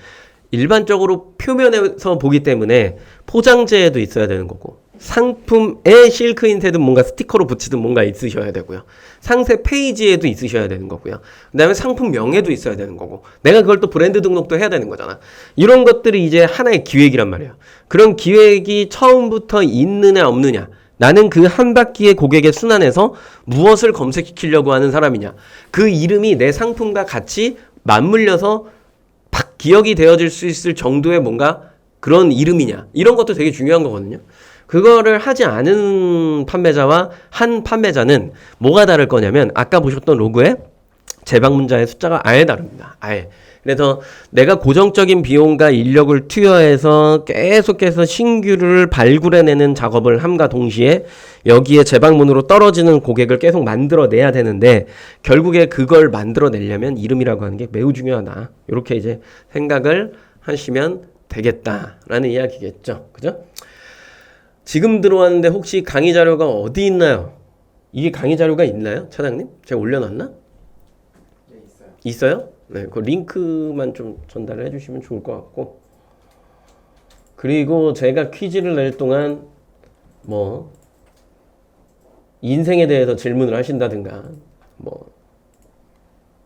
일반적으로 표면에서 보기 때문에 포장재에도 있어야 되는 거고 상품에 실크인쇄든 뭔가 스티커로 붙이든 뭔가 있으셔야 되고요. 상세 페이지에도 있으셔야 되는 거고요. 그 다음에 상품명에도 있어야 되는 거고 내가 그걸 또 브랜드 등록도 해야 되는 거잖아. 이런 것들이 이제 하나의 기획이란 말이에요. 그런 기획이 처음부터 있느냐 없느냐 나는 그 한 바퀴의 고객의 순환에서 무엇을 검색시키려고 하는 사람이냐 그 이름이 내 상품과 같이 맞물려서 팍 기억이 되어질 수 있을 정도의 뭔가 그런 이름이냐 이런 것도 되게 중요한 거거든요. 그거를 하지 않은 판매자와 한 판매자는 뭐가 다를 거냐면 아까 보셨던 로그에 재방문자의 숫자가 아예 다릅니다. 아예. 그래서 내가 고정적인 비용과 인력을 투여해서 계속해서 신규를 발굴해내는 작업을 함과 동시에 여기에 재방문으로 떨어지는 고객을 계속 만들어내야 되는데 결국에 그걸 만들어내려면 이름이라고 하는 게 매우 중요하다. 이렇게 이제 생각을 하시면 되겠다라는 이야기겠죠. 그죠? 지금 들어왔는데 혹시 강의 자료가 어디 있나요? 이게 강의 자료가 있나요? 차장님? 제가 올려놨나? 네, 있어요. 있어요? 네, 그 링크만 좀 전달해 주시면 좋을 것 같고 그리고 제가 퀴즈를 낼 동안 뭐 인생에 대해서 질문을 하신다든가 뭐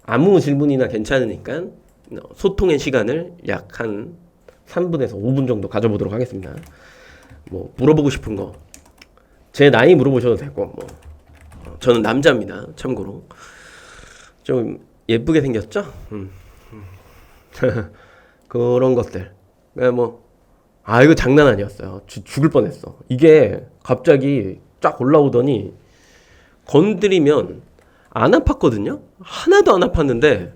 아무 질문이나 괜찮으니까 소통의 시간을 약 한 3분에서 5분 정도 가져보도록 하겠습니다. 뭐 물어보고 싶은 거 제 나이 물어보셔도 되고 뭐 저는 남자입니다. 참고로 좀 예쁘게 생겼죠? 그런 것들. 뭐 이거 장난 아니었어요. 죽을 뻔했어. 이게 갑자기 쫙 올라오더니 건드리면 안 아팠거든요. 하나도 안 아팠는데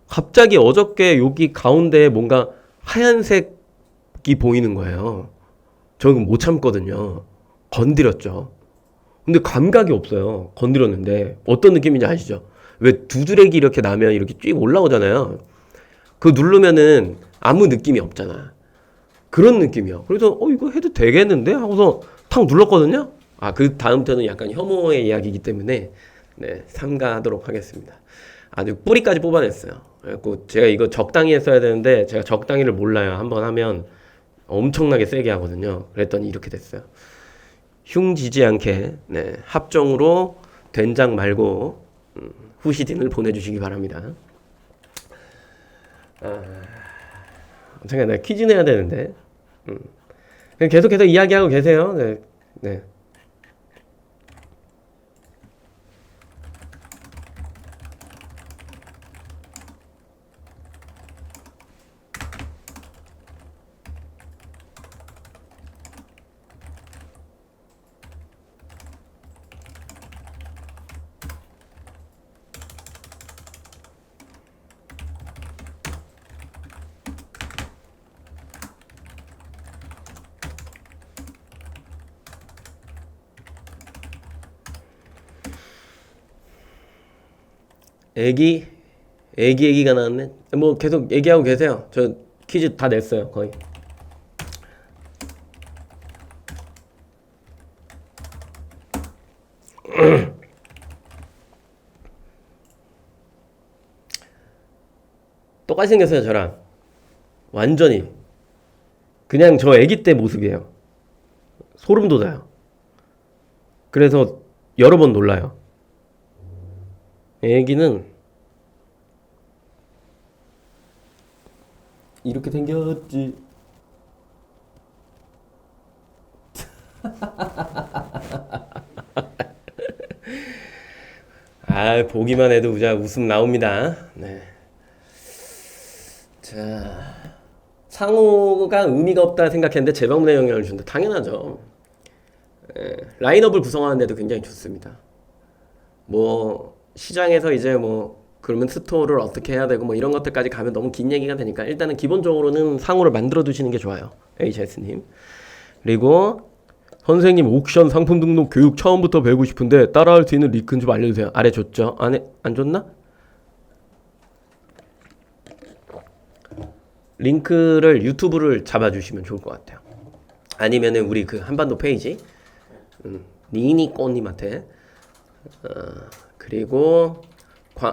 갑자기 어저께 여기 가운데에 뭔가 하얀색이 보이는 거예요. 저는 못 참거든요. 건드렸죠. 근데 감각이 없어요. 건드렸는데 어떤 느낌인지 아시죠? 왜 두드레기 이렇게 나면 이렇게 쭉 올라오잖아요. 그거 누르면은 아무 느낌이 없잖아. 그런 느낌이요. 그래서 이거 해도 되겠는데 하고서 탁 눌렀거든요. 그 다음부터는 약간 혐오의 이야기이기 때문에 네, 삼가하도록 하겠습니다. 아주 뿌리까지 뽑아냈어요. 그래갖고 제가 이거 적당히 했어야 되는데 제가 적당히를 몰라요. 한번 하면 엄청나게 세게 하거든요. 그랬더니 이렇게 됐어요. 흉지지 않게 네, 합정으로 된장 말고 후시딘을 보내주시기 바랍니다. 잠깐 내가 퀴즈 내야 되는데 계속해서 이야기하고 계세요. 네. 네. 얘기가 나왔네. 뭐 계속 얘기하고 계세요. 저 퀴즈 다 냈어요 거의. 똑같이 생겼어요 저랑. 완전히 그냥 저 아기 때 모습이에요. 소름 돋아요. 그래서 여러 번 놀라요. 아기는 이렇게 생겼지. 아, 보기만 해도 웃음 나옵니다. 네. 자, 상호가 의미가 없다 생각했는데 재방문에 영향을 준다. 당연하죠. 라인업을 구성하는데도 굉장히 좋습니다. 뭐 시장에서 이제 뭐 그러면 스토어를 어떻게 해야 되고 뭐 이런 것들까지 가면 너무 긴 얘기가 되니까 일단은 기본적으로는 상호를 만들어 두시는 게 좋아요. HS님. 그리고 선생님 옥션 상품 등록 교육 처음부터 배우고 싶은데 따라할 수 있는 링크 좀 알려주세요. 아래 줬죠? 안 줬나? 링크를 유튜브를 잡아주시면 좋을 것 같아요. 아니면은 우리 그 한반도 페이지 니니꼬님한테 그리고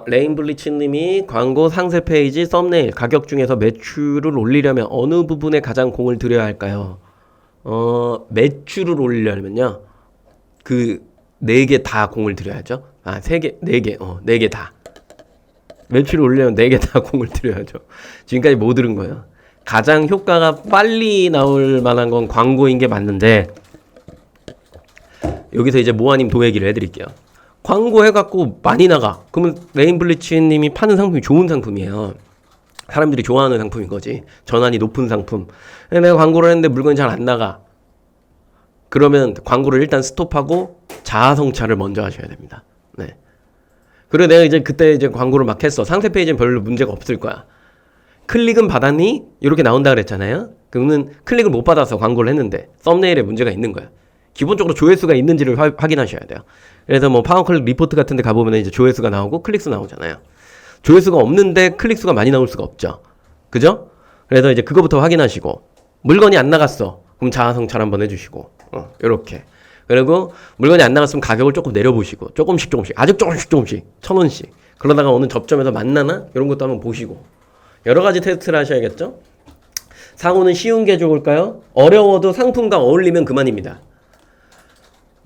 레인블리츠님이 광고 상세 페이지 썸네일 가격 중에서 매출을 올리려면 어느 부분에 가장 공을 들여야 할까요? 매출을 올리려면요 그 네 개 다 공을 들여야죠. 세 개, 네 개 다. 매출을 올리려면 네 개 다 공을 들여야죠. 지금까지 뭐 들은 거예요? 가장 효과가 빨리 나올 만한 건 광고인 게 맞는데 여기서 이제 모아님 도얘기를 해드릴게요. 광고 해갖고 많이 나가. 그러면 레인블리츠님이 파는 상품이 좋은 상품이에요. 사람들이 좋아하는 상품인 거지. 전환이 높은 상품. 내가 광고를 했는데 물건이 잘 안 나가. 그러면 광고를 일단 스톱하고 자아성찰을 먼저 하셔야 됩니다. 네. 그리고 내가 이제 그때 이제 광고를 막 했어. 상세 페이지는 별로 문제가 없을 거야. 클릭은 받았니? 이렇게 나온다 그랬잖아요. 그러면 클릭을 못 받아서 광고를 했는데 썸네일에 문제가 있는 거야. 기본적으로 조회수가 있는지를 확인하셔야 돼요. 그래서 뭐 파워클릭 리포트 같은 데 가보면 이제 조회수가 나오고 클릭수 나오잖아요. 조회수가 없는데 클릭수가 많이 나올 수가 없죠. 그죠? 그래서 이제 그거부터 확인하시고 물건이 안 나갔어. 그럼 자아성찰 한번 해주시고 요렇게. 그리고 물건이 안 나갔으면 가격을 조금 내려보시고 조금씩 아주 조금씩 1,000원씩 그러다가 어느 접점에서 만나나? 이런 것도 한번 보시고 여러 가지 테스트를 하셔야겠죠? 상호는 쉬운 게 좋을까요? 어려워도 상품과 어울리면 그만입니다.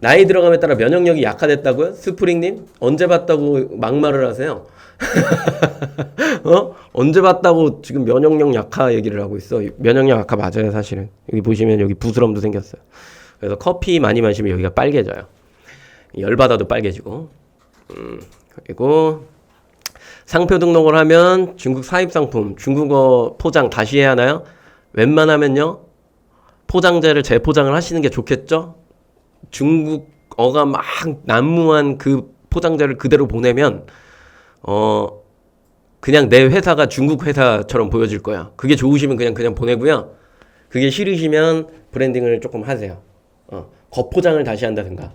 나이 들어감에 따라 면역력이 약화됐다고요? 스프링님? 언제 봤다고 막말을 하세요? 언제 봤다고 지금 면역력 약화 얘기를 하고 있어. 면역력 약화 맞아요 사실은. 여기 보시면 여기 부스럼도 생겼어요. 그래서 커피 많이 마시면 여기가 빨개져요. 열받아도 빨개지고. 그리고 상표 등록을 하면 중국 사입 상품, 중국어 포장 다시 해야 하나요? 웬만하면요. 포장재를 재포장을 하시는 게 좋겠죠? 중국어가 막 난무한 그 포장재를 그대로 보내면 그냥 내 회사가 중국 회사처럼 보여질 거야. 그게 좋으시면 그냥 보내고요. 그게 싫으시면 브랜딩을 조금 하세요. 겉포장을 다시 한다든가.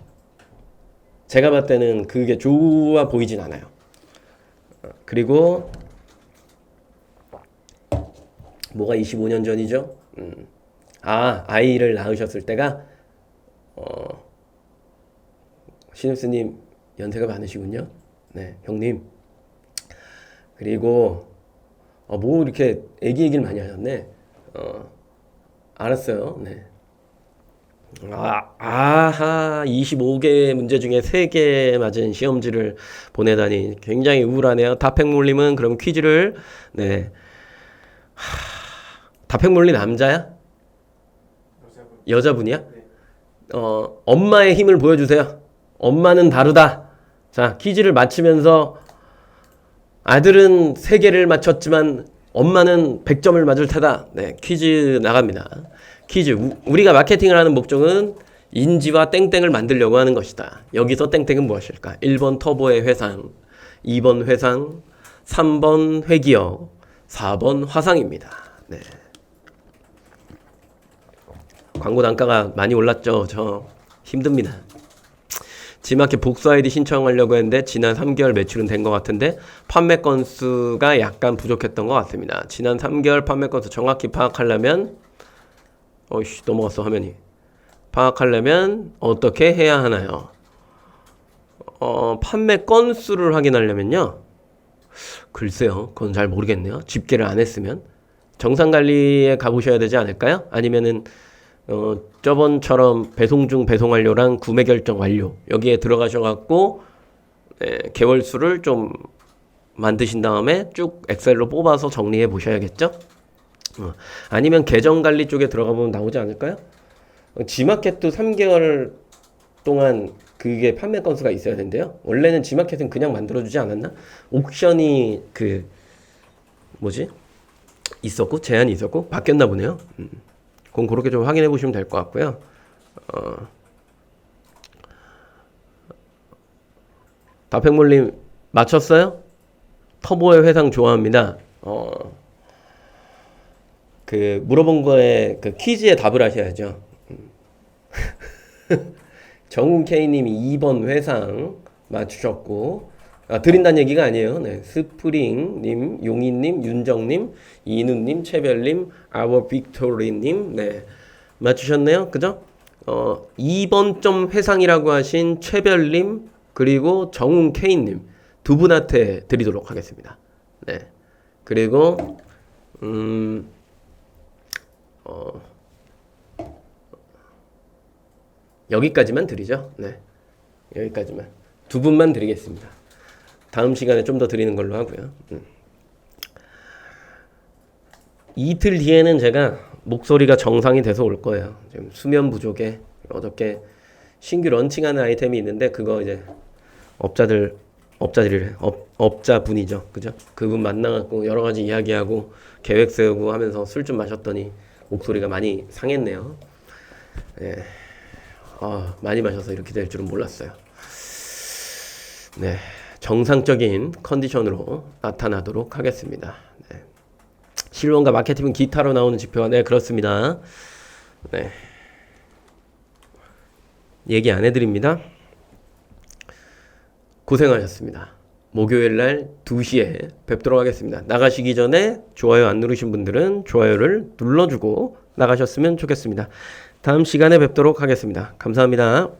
제가 봤을 때는 그게 좋아 보이진 않아요. 그리고 뭐가 25년 전이죠? 아이를 낳으셨을 때가 신입스님 연세가 많으시군요. 네, 형님. 그리고 뭐 이렇게 애기 얘기를 많이 하셨네. 알았어요. 네. 25개 문제 중에 3개 맞은 시험지를 보내다니 굉장히 우울하네요. 다팩몰님은 그럼 퀴즈를 네. 다팩몰리 남자야? 여자분이야? 네. 엄마의 힘을 보여주세요. 엄마는 다르다. 자, 퀴즈를 맞히면서 아들은 3개를 맞췄지만 엄마는 100점을 맞을 테다. 네, 퀴즈 나갑니다. 퀴즈. 우리가 마케팅을 하는 목적은 인지와 땡땡을 만들려고 하는 것이다. 여기서 땡땡은 무엇일까? 1번 터보의 회상, 2번 회상, 3번 회기역, 4번 화상입니다. 네. 광고 단가가 많이 올랐죠. 저 힘듭니다. G마켓 복수 아이디 신청하려고 했는데 지난 3개월 매출은 된 것 같은데 판매 건수가 약간 부족했던 것 같습니다. 지난 3개월 판매 건수 정확히 파악하려면 어이씨 넘어갔어 화면이. 파악하려면 어떻게 해야 하나요? 판매 건수를 확인하려면요. 글쎄요. 그건 잘 모르겠네요. 집계를 안 했으면. 정상관리에 가보셔야 되지 않을까요? 아니면은 저번처럼 배송 중 배송 완료랑 구매 결정 완료 여기에 들어가셔갖고 개월수를 좀 만드신 다음에 쭉 엑셀로 뽑아서 정리해 보셔야겠죠? 아니면 계정 관리 쪽에 들어가 보면 나오지 않을까요? G마켓도 3개월 동안 그게 판매 건수가 있어야 된대요. 원래는 G마켓은 그냥 만들어주지 않았나? 옥션이 그 뭐지? 있었고 제한이 있었고 바뀌었나 보네요. 그건 그렇게 좀 확인해 보시면 될 것 같고요. 다팽몰님 맞췄어요? 터보의 회상 좋아합니다. 그 물어본 거에 그 퀴즈에 답을 하셔야죠. 정훈 K님이 2번 회상 맞추셨고 드린다는 얘기가 아니에요. 네. 스프링님, 용인님, 윤정님, 이누님, 최별님, 아워 빅토리님 네. 맞추셨네요. 그죠? 2번 점 회상이라고 하신 최별님 그리고 정훈 K님 두 분한테 드리도록 하겠습니다. 네. 그리고 여기까지만 드리죠. 네. 여기까지만. 두 분만 드리겠습니다. 다음 시간에 좀 더 드리는 걸로 하고요. 이틀 뒤에는 제가 목소리가 정상이 돼서 올 거예요. 지금 수면 부족에 어저께 신규 런칭하는 아이템이 있는데 그거 이제 업자분이죠. 그죠? 그분 만나갖고 여러 가지 이야기하고 계획 세우고 하면서 술 좀 마셨더니 목소리가 많이 상했네요. 네. 많이 마셔서 이렇게 될 줄은 몰랐어요. 네. 정상적인 컨디션으로 나타나도록 하겠습니다. 네. 실론과 마케팅은 기타로 나오는 지표가 네 그렇습니다. 네. 얘기 안 해드립니다. 고생하셨습니다. 목요일 날 2시에 뵙도록 하겠습니다. 나가시기 전에 좋아요 안 누르신 분들은 좋아요를 눌러주고 나가셨으면 좋겠습니다. 다음 시간에 뵙도록 하겠습니다. 감사합니다.